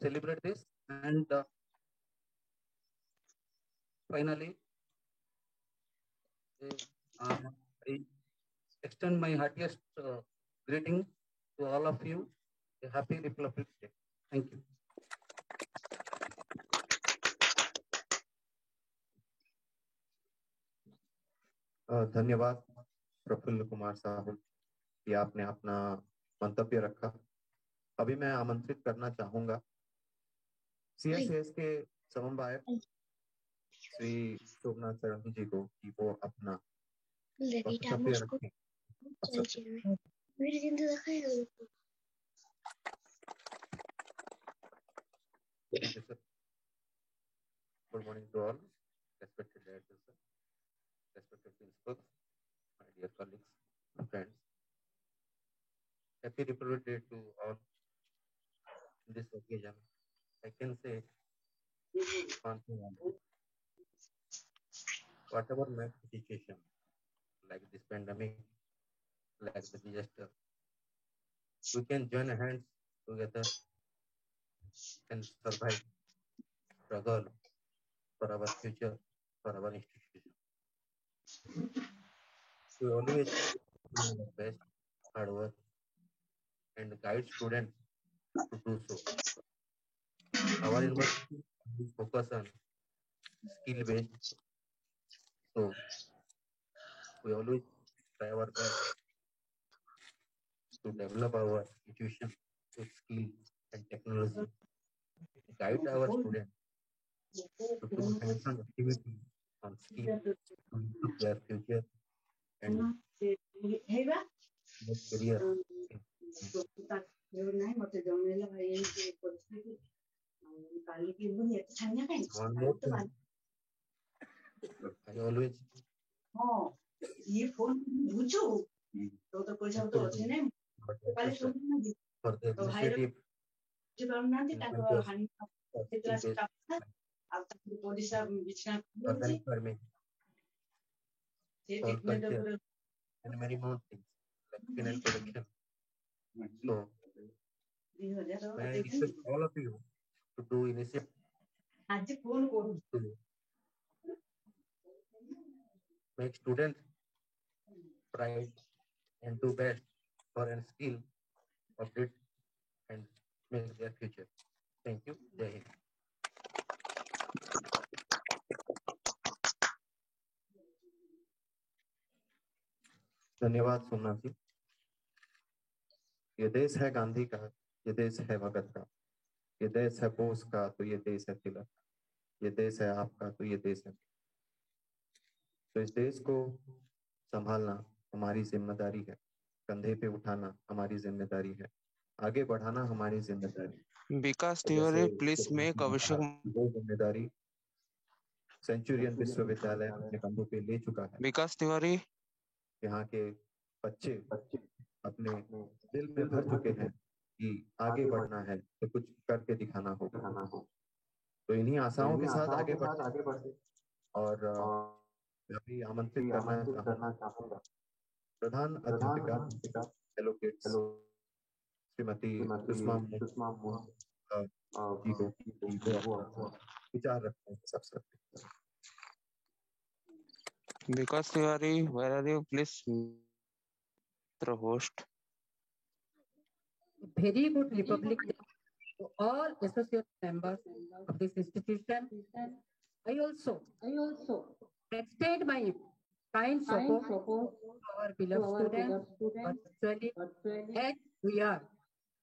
celebrate this, and finally, I extend my heartiest greeting to all of you. A happy Republic Day. Thank you. धन्यवाद प्रफुल्ल कुमार साहू कि आपने अपना मंतव्य रखा। अभी मैं आमंत्रित करना चाहूंगा CSS के समन्वयक श्री शोभनाथ चरण जी को कि वो अपना वक्तव्य रखें। Good morning to all, respected directors, respected principals, my dear colleagues, friends. Happy Republic Day to all. In this occasion, I can say one thing only. Whatever makes the situation, like this pandemic, like the disaster, we can join hands together and survive, struggle for our future, for our institution. We always do our best, hard work, and guide students to do so. Our university is focused on skill-based, so we always try our best to develop our institution with skill and technology, guide our students to do hands-on activity on skill to improve their future and their career. One more thing, I always for the initiative organic farming, soil culture, and many more things like final production. So, may I request all of you to do initiative to make students pride and do best for a skill of it and make their future. Thank you. Jai Hind. धन्यवाद सोमनाथ जी। ये देश है गांधी का, ये देश है भगत का, ये देश है बोस का, तो ये देश है तिलक का, ये देश है आपका, तो ये देश है। तो इस देश को संभालना हमारी जिम्मेदारी है, कंधे पे उठाना हमारी जिम्मेदारी है, आगे बढ़ाना हमारी जिम्मेदारी। विकास तिवारी, प्लीज मेक आवश्यक वो जिम्मेदारी सेंचुरियन विश्वविद्यालय अपने कंधों पे ले चुका है। विकास तिवारी, यहाँ के बच्चे अपने दिल में भर चुके हैं कि आगे बढ़ना है तो कुछ करके दिखाना होगा। तो इन्हीं आशाओं के साथ आगे बढ़ते और अभी आमंत्रित करना चाहूंगा प्रधान अध्यापिका एलोकेट श्रीमती सुषमा जी को विचार रखते हैं सबसे। विकास Tiwari, where are you? Please, the host. Very good Republic Day to all associate members of this institution. I also extend my kind support to our beloved students, virtually, as we are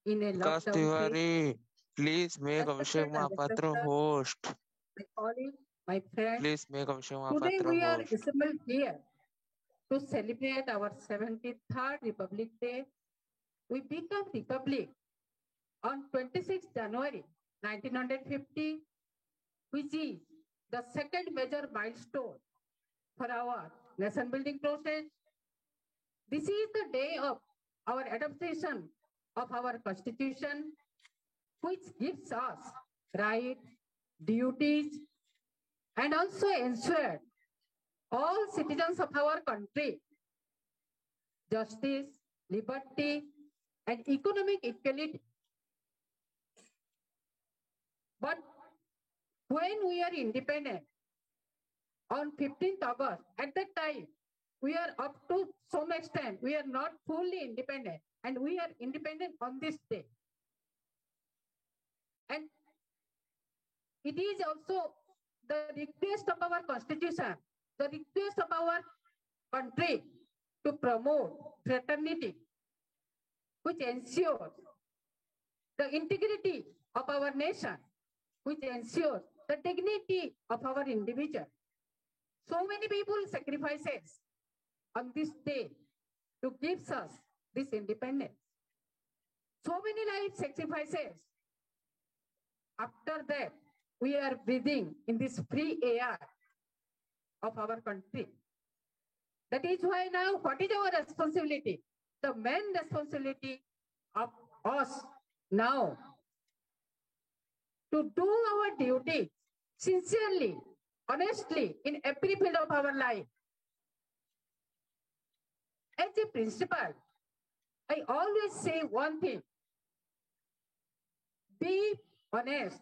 in a Vikas lockdown Tiwari, please make Abhishek Mahapatra host. My colleague, my friend, Please make Abhishek today Mahapatra we are host. assembled here to celebrate our 73rd Republic Day. We become Republic on 26 January 1950, which is the second major milestone for our nation building process. This is the day of our adaptation of our constitution, which gives us rights, duties, and also ensure all citizens of our country justice, liberty, and economic equality. But when we are independent on 15th August, at that time, we are up to some extent, we are not fully independent, and we are independent on this day. And it is also the request of our constitution, the request of our country to promote fraternity, which ensures the integrity of our nation, which ensures the dignity of our individual. So many people sacrifices on this day to give us this independence. So many life sacrifices. After that, we are breathing in this free air of our country. That is why now, what is our responsibility? The main responsibility of us now to do our duty sincerely, honestly, in every field of our life. As a principal, I always say one thing: be honest,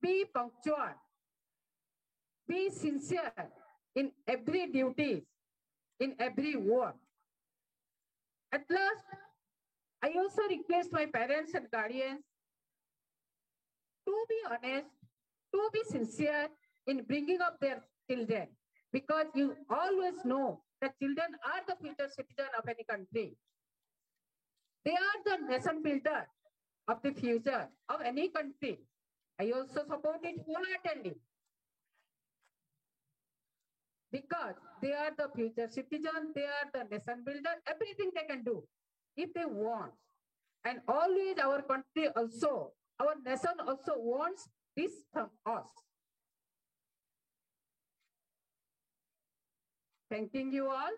be punctual, be sincere in every duty, in every work. At last, I also request my parents and guardians to be honest, to be sincere in bringing up their children, because you always know that children are the future citizens of any country. They are the nation builder of the future of any country. I also support it wholeheartedly. because they are the future citizen, they are the nation builder, everything they can do if they want. And always our country also, our nation also wants this from us. Thanking you all.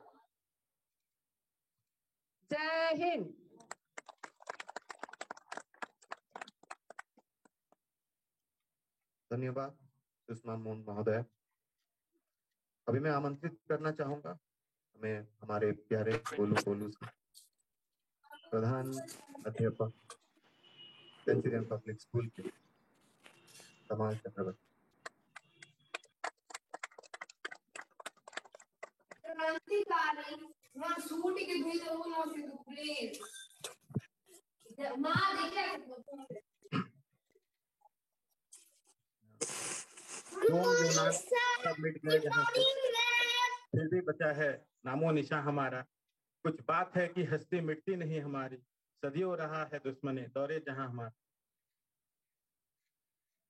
Jai Hind. धन्यवाद सुषमा मोहन महोदय। अभी मैं आमंत्रित करना चाहूंगा हमें हमारे प्यारे गोलू से प्रधान अध्यापक सेंचुरियन पब्लिक स्कूल के कमाल चक्रवर्ती। सब मिट गए जहाँ से, फिर भी बचा है नामो निशा हमारा। कुछ बात है कि हस्ती मिटती नहीं हमारी, सदियों रहा है दुश्मने दौरे जहां हमारा।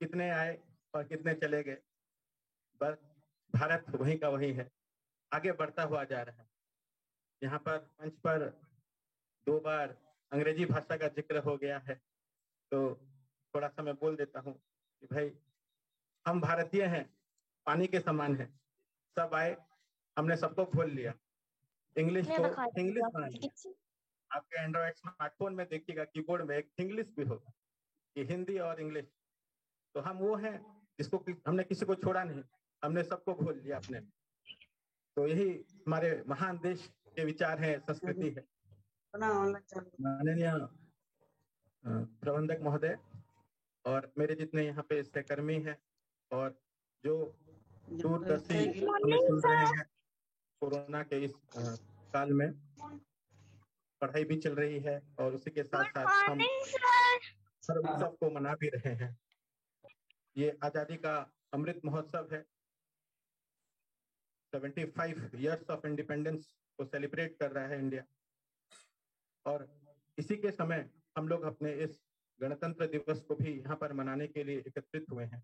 कितने आए और कितने चले गए, बस भारत वहीं का वहीं है, आगे बढ़ता हुआ जा रहा है। यहाँ पर मंच पर 2 बार अंग्रेजी भाषा का जिक्र हो गया है, तो थोड़ा सा मैं बोल देता हूँ कि भाई हम भारतीय हैं, पानी के समान है। सब आए, हमने सबको खोल लिया, इंग्लिश को इंग्लिश बना लिया। आपके एंड्रॉइड स्मार्टफोन में देखिएगा कीबोर्ड में एक इंग्लिश भी होगा, कि हिंदी और इंग्लिश। तो हम वो हैं जिसको हमने किसी को छोड़ा नहीं, हमने सबको घोल लिया अपने में। तो यही हमारे महान देश के विचार हैं, संस्कृति है। माननीय प्रबंधक महोदय और मेरे जितने यहाँ पे सहकर्मी हैं और जो दूरदर्शी हमें सुन रहे हैं, कोरोना के इस काल में पढ़ाई भी चल रही है और उसी के साथ साथ हम हर उत्सव को मना भी रहे हैं। ये आजादी का अमृत महोत्सव है, 75 इयर्स ऑफ इंडिपेंडेंस को सेलिब्रेट कर रहा है इंडिया। और इसी के समय हम लोग अपने इस गणतंत्र दिवस को भी यहाँ पर मनाने के लिए एकत्रित हुए हैं।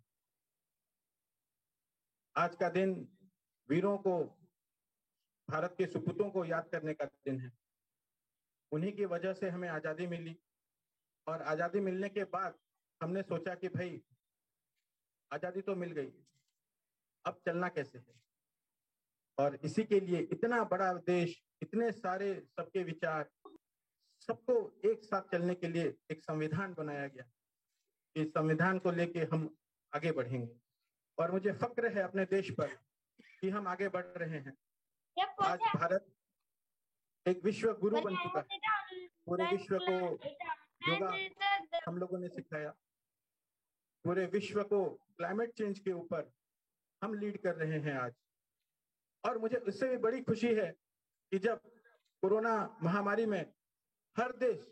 आज का दिन वीरों को, भारत के सुपूतों को याद करने का दिन है। उन्हीं की वजह से हमें आजादी मिली और आजादी मिलने के बाद हमने सोचा कि भाई आजादी तो मिल गई, अब चलना कैसे है। और इसी के लिए इतना बड़ा देश, इतने सारे सबके विचार, सबको एक साथ चलने के लिए एक संविधान बनाया गया। इस संविधान को लेके हम आगे बढ़ेंगे और मुझे फक्र है अपने देश पर कि हम आगे बढ़ रहे हैं। आज भारत एक विश्व गुरु बन चुका है। पूरे विश्व को योगा हम लोगों ने सिखाया, पूरे विश्व को क्लाइमेट चेंज के ऊपर हम लीड कर रहे हैं आज। और मुझे उससे भी बड़ी खुशी है कि जब कोरोना महामारी में हर देश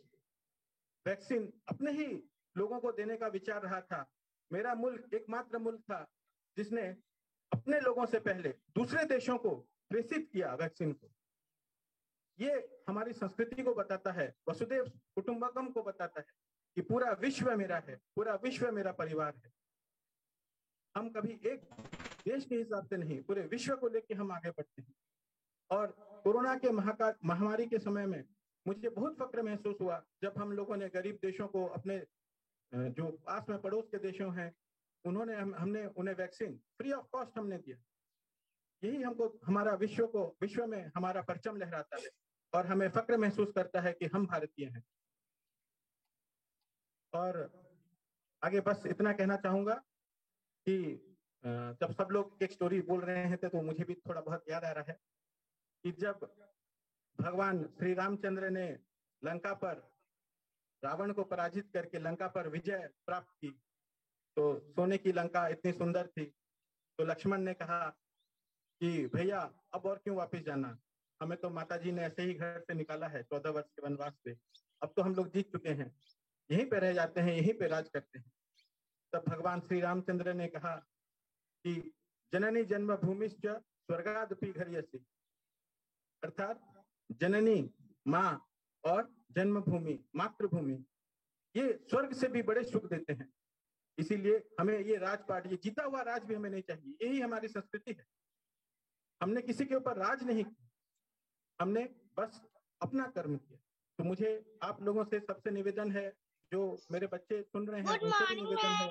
वैक्सीन अपने ही लोगों को देने का विचार रहा था, मेरा मुल्क एकमात्र मुल्क था जिसने अपने लोगों से पहले दूसरे देशों को प्रेषित किया वैक्सीन को। ये हमारी संस्कृति को बताता है, वसुदेव कुटुंबकम को बताता है कि पूरा विश्व मेरा है, पूरा विश्व मेरा परिवार है। हम कभी एक देश के हिसाब से नहीं, पूरे विश्व को लेकर हम आगे बढ़ते हैं। और कोरोना के महामारी के समय में मुझे बहुत फक्र महसूस हुआ जब हम लोगों ने गरीब देशों को, अपने जो पास में पड़ोस के देशों हैं, हमने उन्हें वैक्सीन फ्री ऑफ कॉस्ट हमने दिया। यही हमको, हमारा विश्व में हमारा परचम लहराता है और हमें फक्र महसूस करता है कि हम भारतीय हैं। और आगे बस इतना कहना चाहूंगा कि जब सब लोग एक स्टोरी बोल रहे थे तो मुझे भी थोड़ा बहुत याद आ रहा है कि जब भगवान श्री रामचंद्र ने लंका पर रावण को पराजित करके लंका पर विजय प्राप्त की, तो सोने की लंका इतनी सुंदर थी, तो लक्ष्मण ने कहा कि भैया अब और क्यों वापस जाना, हमें तो माताजी ने ऐसे ही घर से निकाला है 14 वर्ष के वनवास से, अब तो हम लोग जीत चुके हैं, यहीं पे रह जाते हैं, यहीं पे राज करते हैं। तब भगवान श्री रामचंद्र ने कहा कि जननी जन्मभूमिश्च स्वर्गादपि घर्यसि, अर्थात जननी माँ और जन्मभूमि मातृभूमि ये स्वर्ग से भी बड़े सुख देते हैं। इसीलिए हमें ये राजपाट, ये जीता हुआ राज भी हमें नहीं चाहिए। यही हमारी संस्कृति है। हमने किसी के ऊपर राज नहीं किया, हमने बस अपना कर्म किया। तो मुझे आप लोगों से सबसे निवेदन है, जो मेरे बच्चे सुन रहे हैं उनसे भी निवेदन है,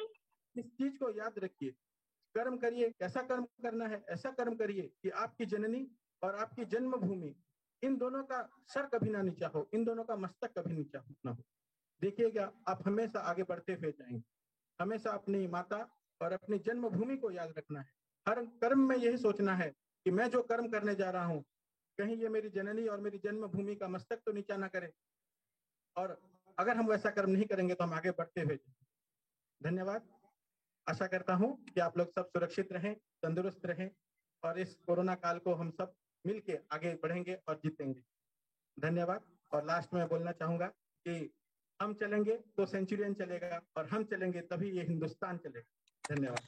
इस चीज को याद रखिए, कर्म करिए। कैसा कर्म करना है? ऐसा कर्म करिए कि आपकी जननी और आपकी जन्मभूमि, इन दोनों का सर कभी ना नीचा हो, इन दोनों का मस्तक कभी नीचा ना हो। देखिएगा आप हमेशा आगे बढ़ते हुए जाएंगे। हमेशा अपनी माता और अपनी जन्मभूमि को याद रखना है। हर कर्म में यही सोचना है कि मैं जो कर्म करने जा रहा हूँ, कहीं ये मेरी जननी और मेरी जन्मभूमि का मस्तक तो नीचा ना करे। और अगर हम वैसा कर्म नहीं करेंगे तो हम आगे बढ़ते हुए जाएंगे। धन्यवाद। आशा करता हूं कि आप लोग सब सुरक्षित रहें, तंदुरुस्त रहें और इस कोरोना काल को हम सब मिलके आगे बढ़ेंगे और जीतेंगे। धन्यवाद। और लास्ट में बोलना चाहूंगा कि हम चलेंगे तो सेंचुरियन चलेगा, और हम चलेंगे तभी ये हिंदुस्तान चलेगा। धन्यवाद।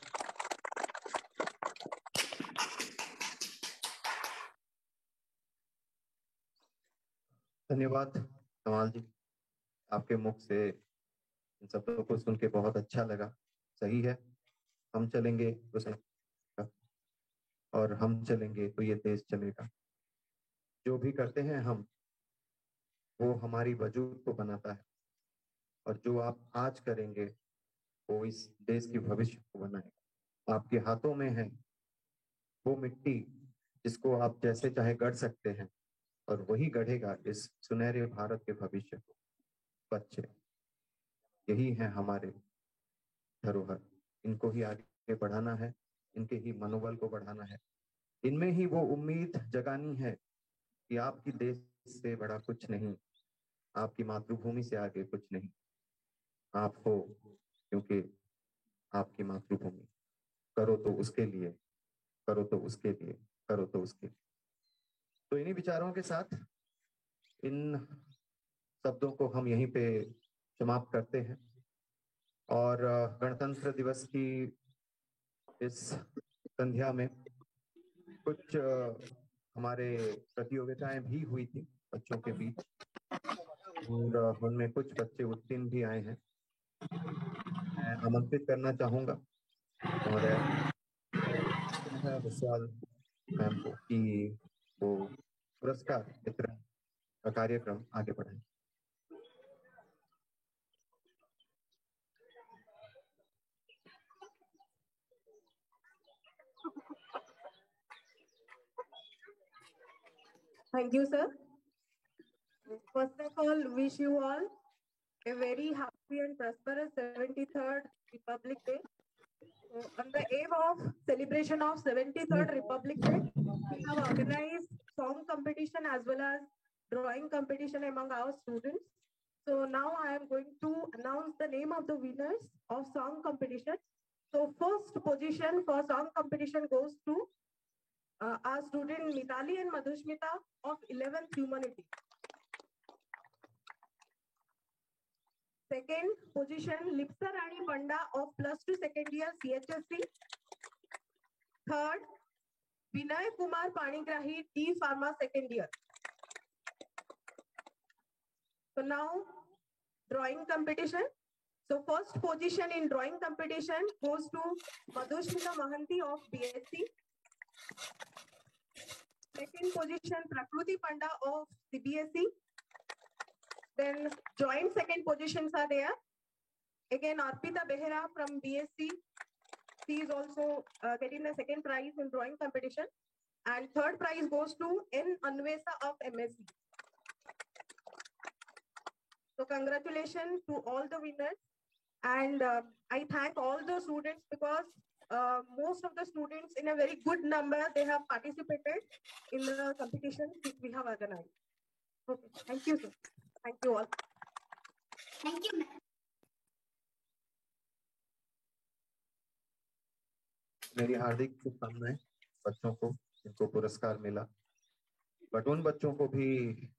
धन्यवाद कमाल जी, आपके मुख से इन शब्दों को सुन के बहुत अच्छा लगा। सही है, हम चलेंगे तो सही, और हम चलेंगे तो ये देश चलेगा। जो भी करते हैं हम, वो हमारी वजूद को बनाता है, और जो आप आज करेंगे वो इस देश के भविष्य को बनाएगा। आपके हाथों में है वो मिट्टी जिसको आप जैसे चाहे गढ़ सकते हैं, और वही गढ़ेगा इस सुनहरे भारत के भविष्य को। बच्चे यही है हमारे धरोहर, इनको ही आगे बढ़ाना है, इनके ही मनोबल को बढ़ाना है, इनमें ही वो उम्मीद जगानी है कि आपकी देश से बड़ा कुछ नहीं, आपकी मातृभूमि से आगे कुछ नहीं। आप हो क्योंकि आपकी मातृभूमि, करो तो उसके लिए, करो तो उसके लिए, करो तो उसके लिए। तो इन्हीं विचारों के साथ इन शब्दों को हम यहीं पे समाप्त करते हैं, और गणतंत्र दिवस की इस संध्या में कुछ हमारे प्रतियोगिताएं भी हुई थी बच्चों के बीच, और उनमें कुछ बच्चे उत्तीर्ण भी आए हैं। मैं आमंत्रित करना चाहूंगा और विशाल मैम को कि वो पुरस्कार वितरण का कार्यक्रम आगे बढ़ाएं। Thank you, sir. First of all, wish you all a very happy and prosperous 73rd Republic Day. So, on the eve of celebration of 73rd Republic Day, we have organized song competition as well as drawing competition among our students. So now I am going to announce the name of the winners of song competition. So first position for song competition goes to our student Mitali and Madhushmita of 11th Humanity. Second position, Lipsa Rani Panda of +2 second year CHSC. Third, Vinay Kumar Panigrahi, D Pharma second year. So now, drawing competition. So first position in drawing competition goes to Madhushmita Mahanti of BSc. Second position, Prakruti Panda of CBSE. Then joint second positions are there. Again, Arpita Behera from BSc. She is also getting the second prize in drawing competition. And third prize goes to N. Anvesa of MSc. So congratulations to all the winners. And I thank all the students because most of the students in a very good number, they have participated in the competition which we have organized. Okay, thank you, sir. Thank you all. Thank you, ma'am. मेरी हार्दिक शुभकामनाएं बच्चों को जिनको पुरस्कार मिला, but उन बच्चों को भी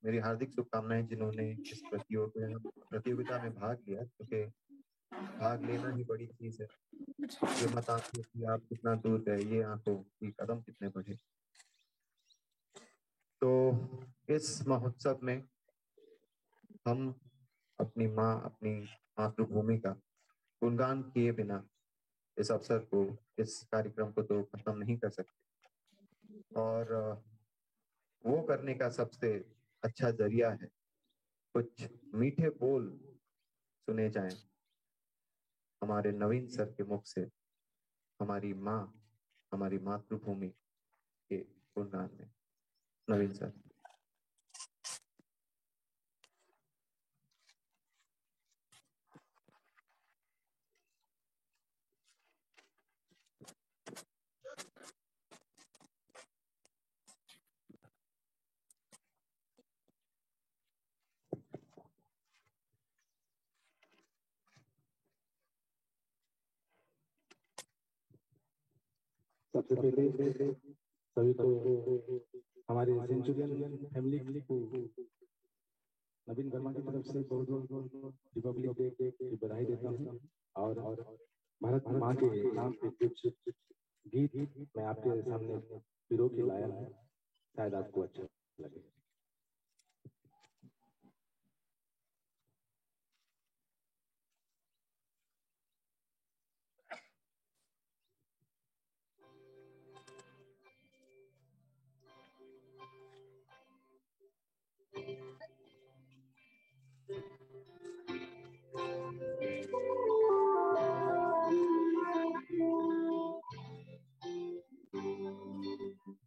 मेरी हार्दिक शुभकामनाएं जिन्होंने इस प्रतियोगिता में भाग लिया, क्योंकि भाग लेना ही बड़ी चीज है। ये मत आंको कि आप कितना दूर गए, ये आंको कि कदम कितने बढ़े। तो इस महोत्सव में हम अपनी माँ, अपनी मातृभूमि का गुणगान किए बिना इस अवसर को, इस कार्यक्रम को तो खत्म नहीं कर सकते। और वो करने का सबसे अच्छा जरिया है कुछ मीठे बोल सुने जाएं हमारे नवीन सर के मुख से, हमारी माँ, हमारी मातृभूमि के गुणगान में। नवीन सर। सबसे पहले सभी को हमारे सेंचुरियन फैमिली को नवीन वर्मा की तरफ से बहुत बहुत रिपब्लिक डे की बधाई देता हूँ और भारत माँ के नाम पे कुछ गीत मैं आपके सामने पिरो के लाया हूँ, शायद आपको अच्छा लगे।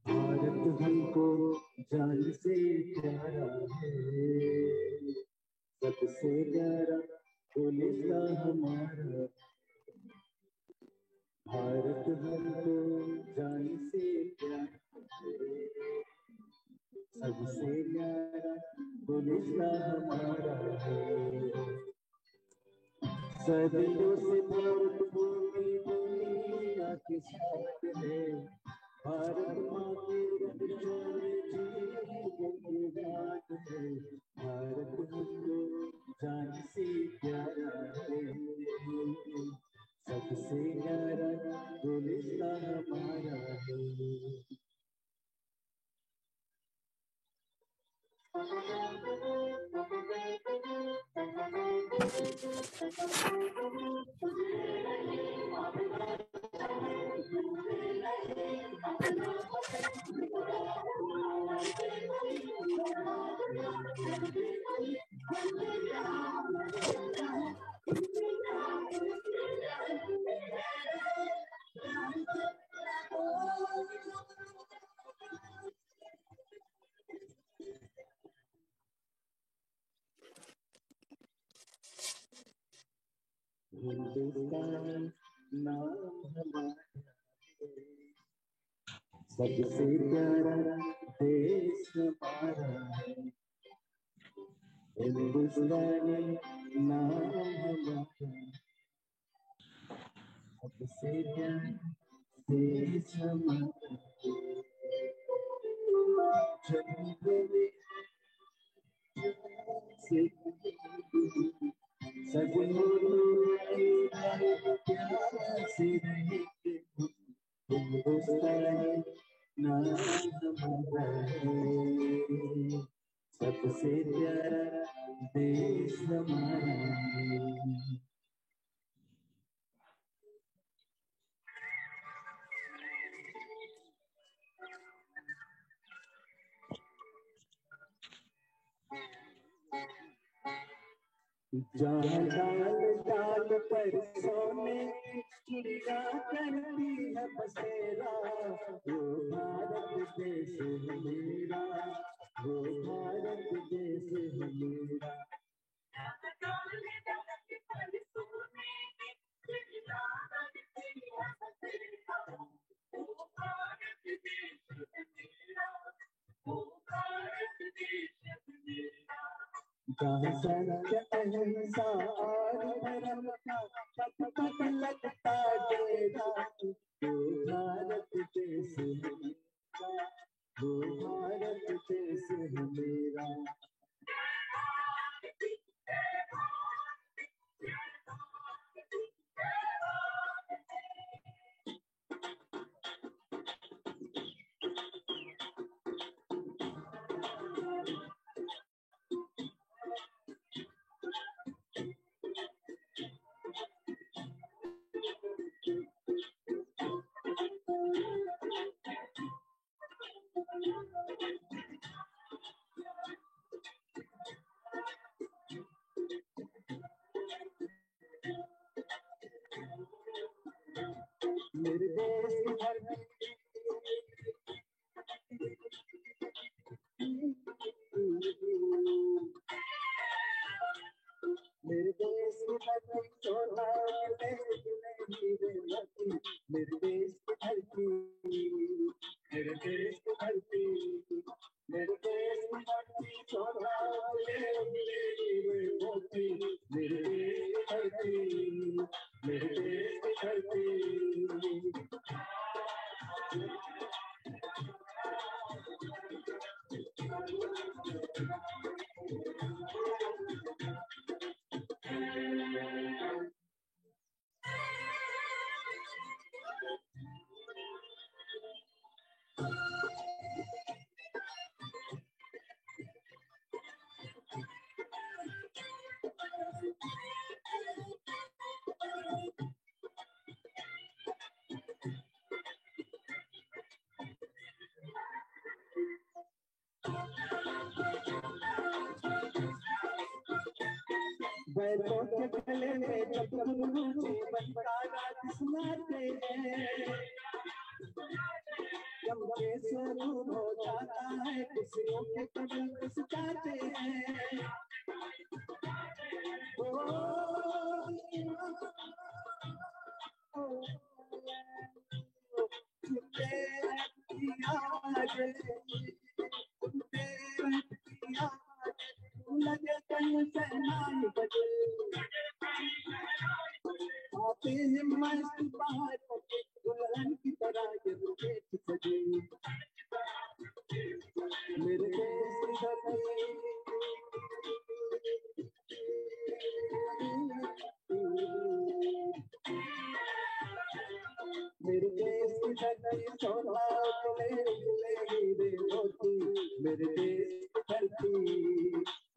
भारत हमको जान से प्यारा है, सबसे प्यारा पुलिसा हमारा। भारत हमको जान से प्यारा है, सबसे प्यारा पुलिसा हमारा है। सदियों से भारत भूमि दुनिया के साथ है, भारत माँ के रक्षा में जीवन रात है। भारत हमको जान से प्यारा है, सबसे प्यारा पुलिसा हमारा है। हिंदुस्तान नाम हमारा, सबसे प्यारा देश हमारा है। हिंदुस्तान नाम हमारा, सबसे प्यारा देश हमारा है। जन्म में सदियों की प्यार से रहेंगे, हिंदुस्तान नाम हमारा है, सबसे प्यारा देश हमारा है। जहाँ डाल डाल पर सोने की चिड़िया करती है बसेरा, वो भारत देश है मेरा, वो भारत देश है मेरा। जहाँ सत्य अहिंसा और धर्म का पथ पथ लगता डेरा, वो भारत देश है मेरा, वो भारत देश है मेरा। मेरे देश की धरती मेरे देश की धरती सोना ले मेरे देश की धरती मेरे देश की धरती मेरे देश की धरती सोना ले मेरे देश की धरती मेरे देश की धरती बैलों के गले में जब जीवन का राज सुनाते हैं जब ये शुरू हो जाता है खुशियों के कदम सिखाते हैं लगे कहीं से नहीं बचे आते हैं मस्त बाहर दुल्हन की तरह ये रुकेट सजे मेरे देश की धरती मेरे देश की धरती सोना ले होती मेरे देश की धरती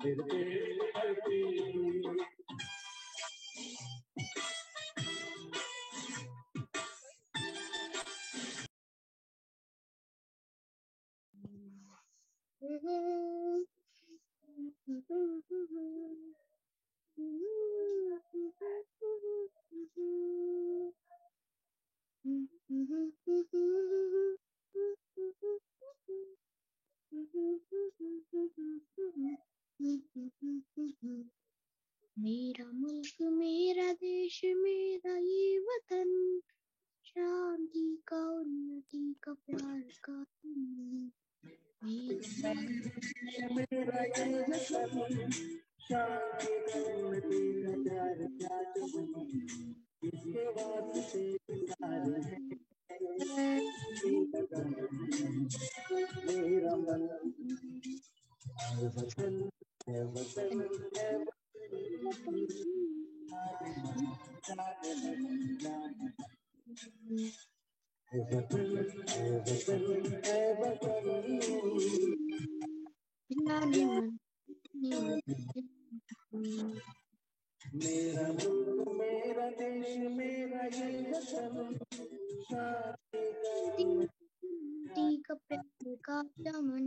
मेरे देश की धरती मेरा मुल्क मेरा देश मेरा ये वतन शांति का उन्नति का प्यार का मेरा ये वतन शांति का उन्नति का प्यार का इसके वास्ते सारे मेरा मन वतन है वतन है मेरा मुल्क मेरा देश मेरा ये वतन शांति का प्यार का चमन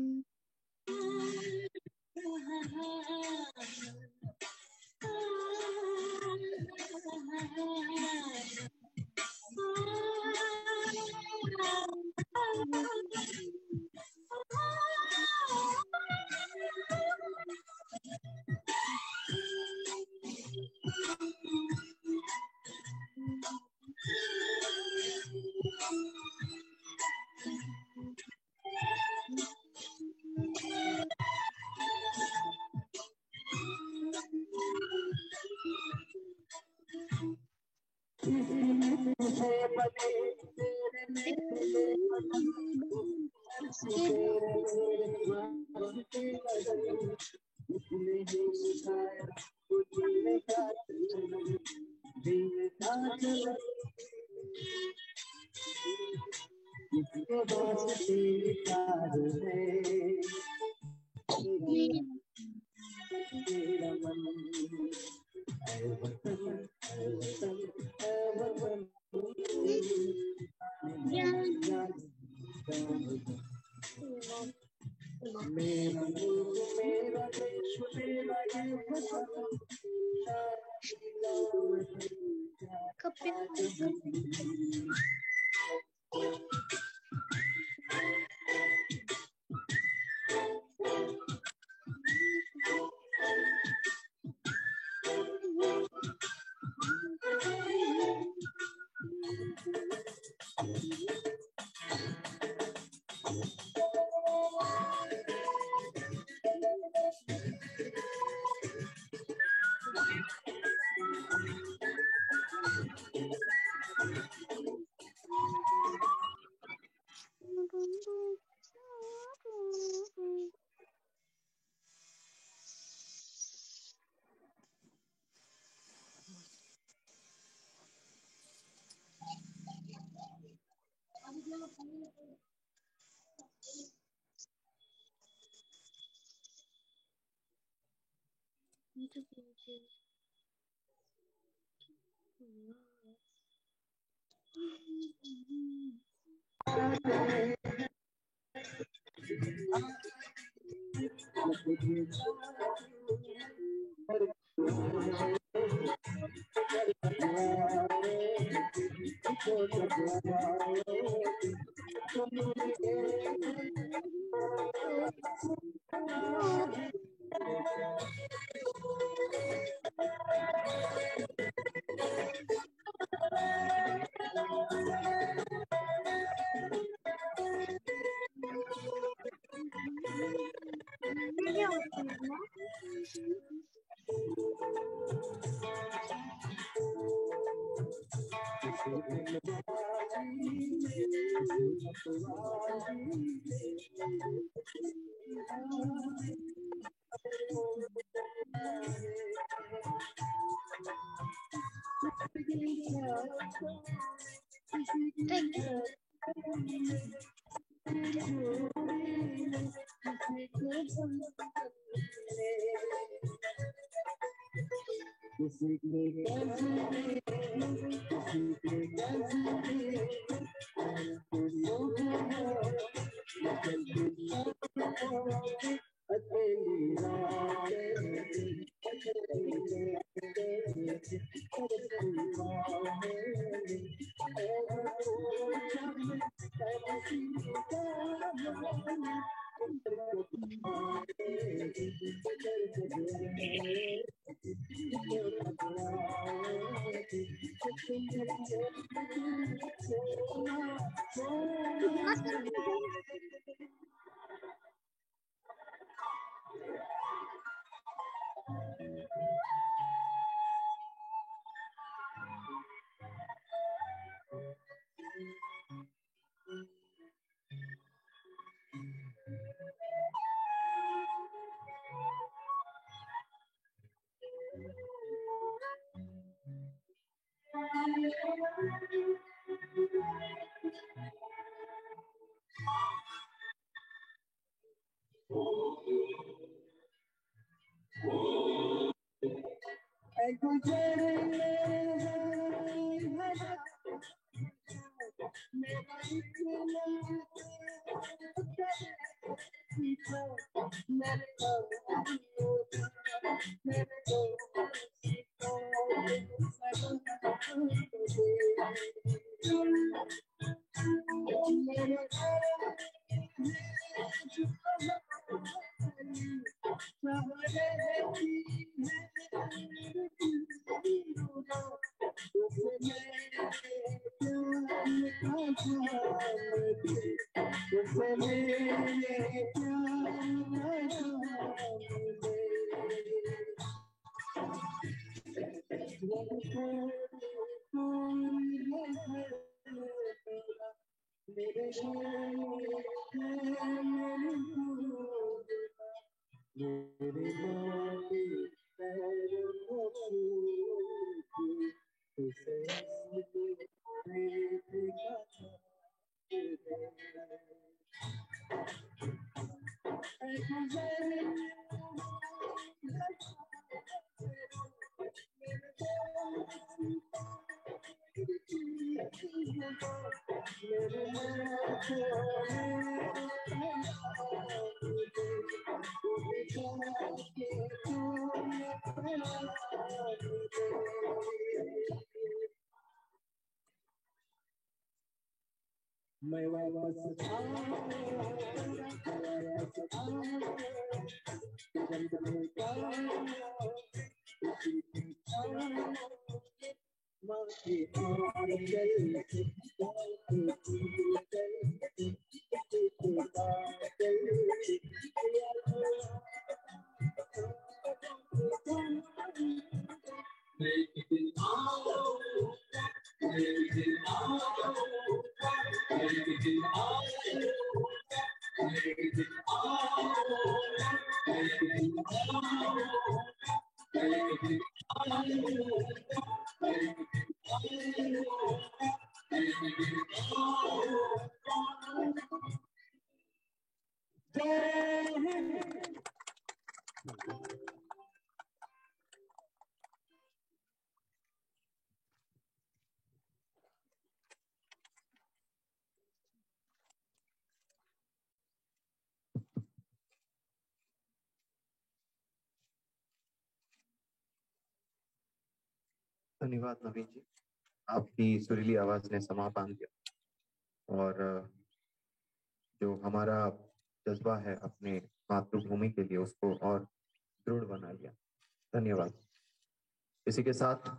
धन्यवाद नवीन जी, आपकी सुरीली आवाज ने समा बांध दिया और जो हमारा जज्बा है अपने मातृभूमि के लिए उसको और दृढ़ बना लिया। धन्यवाद। इसी के साथ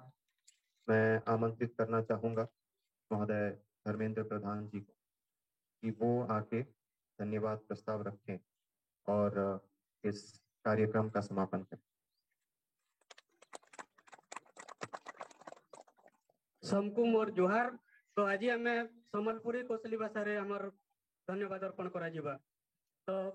मैं आमंत्रित करना चाहूंगा महोदय धर्मेंद्र प्रधान जी को कि वो आके धन्यवाद प्रस्ताव रखें और इस कार्यक्रम का समापन करें। सबको मोर जोहार। तो आज आम सम्बलपुरी कोसली भाषा रे हमर धन्यवाद अर्पण करा जिबा। तो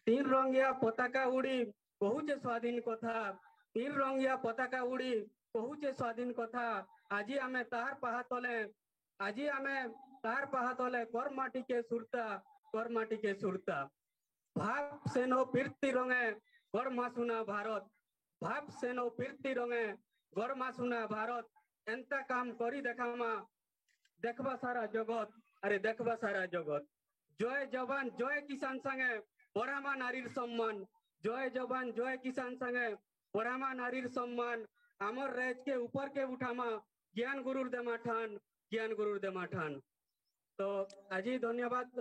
तीन रंगिया पताका उड़ी कहुचे स्वाधीन कथा, तीन रंगिया पताका उड़ी कहुचे स्वाधीन कथा। आज आमे तार पाहा तले, आज आमे तार पाहा तले कर माटी के सुरता, कर माटी के सुरता। भाप सेनो पीरती रंगे गड़ मासुना भारत, भाप सेनो पीरती रंगे गड़ मासुना भारत। एंता काम करी देखामा देखबा सारा जगत, अरे देखबा सारा जगत। जय जवान जय किसान संगे बढ़ामा नारीर सम्मान, जय जवान जय किसान संगे बढ़ामा नारीर सम्मान। आमर रेज के ऊपर के उठामा ज्ञान गुरुर देमा ठान, ज्ञान गुरुर देमा ठान। तो आज धन्यवाद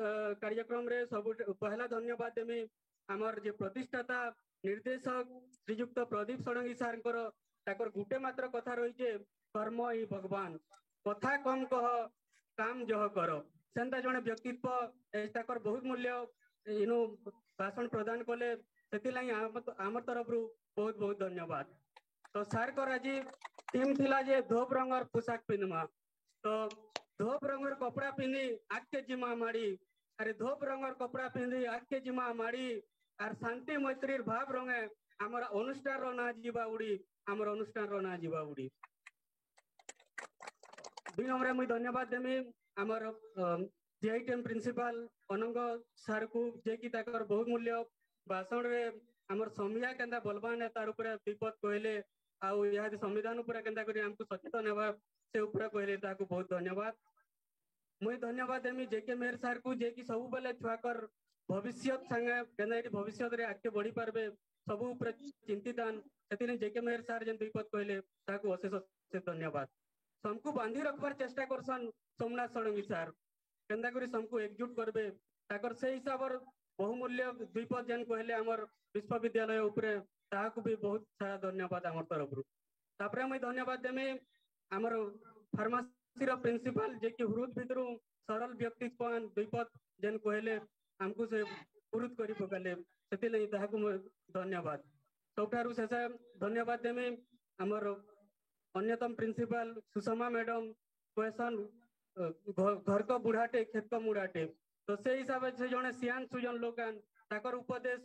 कार्यक्रम रे सब पहला धन्यवाद देमी आमर जे प्रतिष्ठाता निर्देशक श्रीयुक्त प्रदीप षडंगी सार ताकर गुटे मात्र कथा रही जे कर्म ही भगवान, कथा कम कह काम जह कर। सेंता जने व्यक्तित्व ताकर बहुत मूल्य इनु भाषण प्रदान कले, सेतिलाई आमर तरफ बहुत बहुत धन्यवाद। तो सार कर आज टीम थिला जे धोप रंगर पोशाक पिंधमा, तो धोप रंगर कपड़ा पिंधि आके जिमा माड़ी, अरे धोप रंगर कपड़ा पिंधि आके जिमा माड़ी और शांति मैत्रीर भाव रंगे आमर अनुष्ठान रो ना जीवा उड़ी, आमर अनुष्ठान रो ना जीवा उड़ी। दुई नंबर मुई धन्यवाद देमी आमर जेआईटीएम प्रिंसिपल अनंग सार को जे कि ताकर बहुत मूल्य भाषण रे आमर समिया केंदा बलवान है तार ऊपर विपद कहले आउ यह संविधान ऊपर केंदा करी हमको सचेतन हेबा से ऊपर कहले ताको बहुत धन्यवाद। मुई धन्यवाद देमी जेके मेहर सार को जे कि सब बेले छुआकर भविष्य संगे केंदा भविष्य रे आगे बढ़ी पारबे सब ऊपर चिंतितान सेतिने जेके मेहर सार जेन विपद कहले ताको अशेष अशेष धन्यवाद। सबको बांधी रखबार चेष्टा करसन सोमनाथ षडंगी सार केंदा करी सबको एकजुट करबे ताकर से हिसाब बहुमूल्य द्विपद जेन कहले हमर विश्वविद्यालय ऊपर ताको भी बहुत सारा धन्यवाद हमर तरफ रु। तापरे मैं धन्यवाद देमी हमर फार्मेसी रो प्रिंसिपल जे कि हृद भितरु सरल व्यक्तित्व द्विपद जेन कहले हमको से पुरुत करी पकाले सेति लई ताको धन्यवाद। सबठारु शेष धन्यवाद देमी हमर अन्यतम प्रिंसिपल सुषमा मैडम क्वेश्चन घर को बुढ़ाटे खेत को मुड़ाटे। तो से हिसाब से जने सियान सुजन लोकान ताकर उपदेश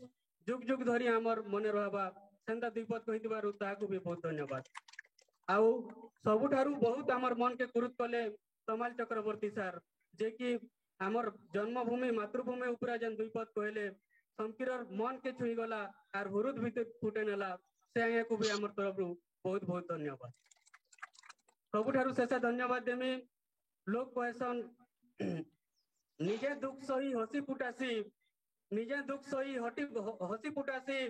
जुग जुग धरी हमर मने रहबा सेंता द्विपद कहितबारु ताको भी बहुत धन्यवाद। आउ सबुठारु बहुत हमर मन के कुरुत कले तमाल चक्रवर्ती सार जे कि हमर जन्मभूमि मातृभूमि ऊपर जेन द्विपद कहले समकिर मन के छुई गला आर हुरुद भीतर फुटे नेला से आया को भी हमर तरफ बहुत बहुत धन्यवाद। सबुठारु शेष धन्यवाद देमी लोग कहसन निजे दुख सही हसी फुटासी, निजे दुख सही हसी फुटासी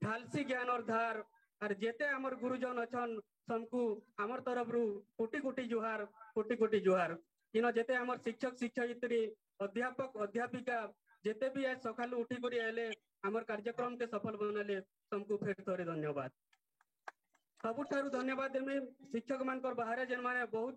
ढालसी ज्ञान और धार। और जेते हमर गुरुजन अछन सबको हमर तरफ कोटि कोटि जुहार, कोटि कोटि जुहार। इनो जेते हमर शिक्षक शिक्षयित्री अध्यापक अध्यापिका जेते भी आज सकालू उठी करी आले हमर कार्यक्रम के सफल बनाले सबको फिर थोड़े धन्यवाद। सबुठारु धन्यवाद देमी शिक्षक मानकर बाहर जेन माने बहुत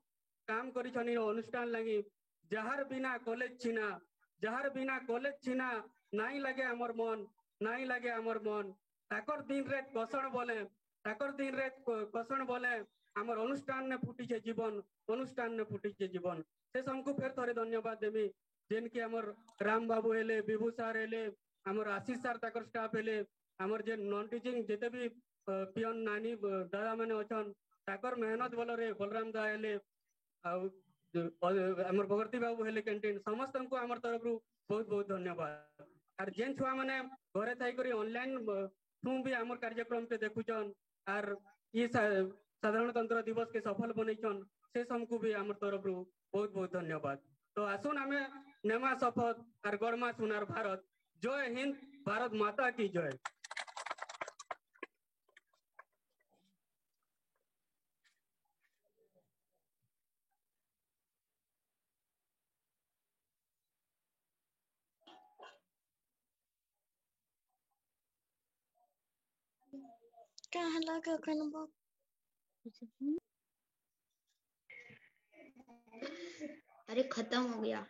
काम करिछनी अनुष्ठान लगी जहार बिना कॉलेज छिना, जहार बिना कॉलेज छिना नाई लगे हमर मन, नाई लगे हमर मन। ताकर दिन रात कसण बोले, ताकर दिन रात कसण बोले हमर अनुष्ठान ने फुटी छे जीवन, अनुष्ठान ने फुटी छे जीवन। से हमको फिर थोड़े धन्यवाद देमी जेन कि हमर राम बाबू हेले, विभू सार हेले, हमर आशीष सार ताकर स्टाफ हेले, हमर जे नॉन टीचिंग जेते भी पियन नानी दादा माने अछन ताकर मेहनत बोल रे बलराम दा हेले हमर भगवती बाबू हेले कैंटीन समस्त को हमर तरफ बहुत बहुत धन्यवाद। आर जेन छुआ माने घरे थाई करी ऑनलाइन थ्रू भी हमर कार्यक्रम के देखुचन आर ये साधारणतंत्र दिवस के सफल बनैचन से हमको भी हमर तरफ बहुत बहुत धन्यवाद। तो आसुन हमें नेमा शपथ आर गरमा सुनार भारत। जय हिंद, भारत माता की जय। अरे खत्म हो गया।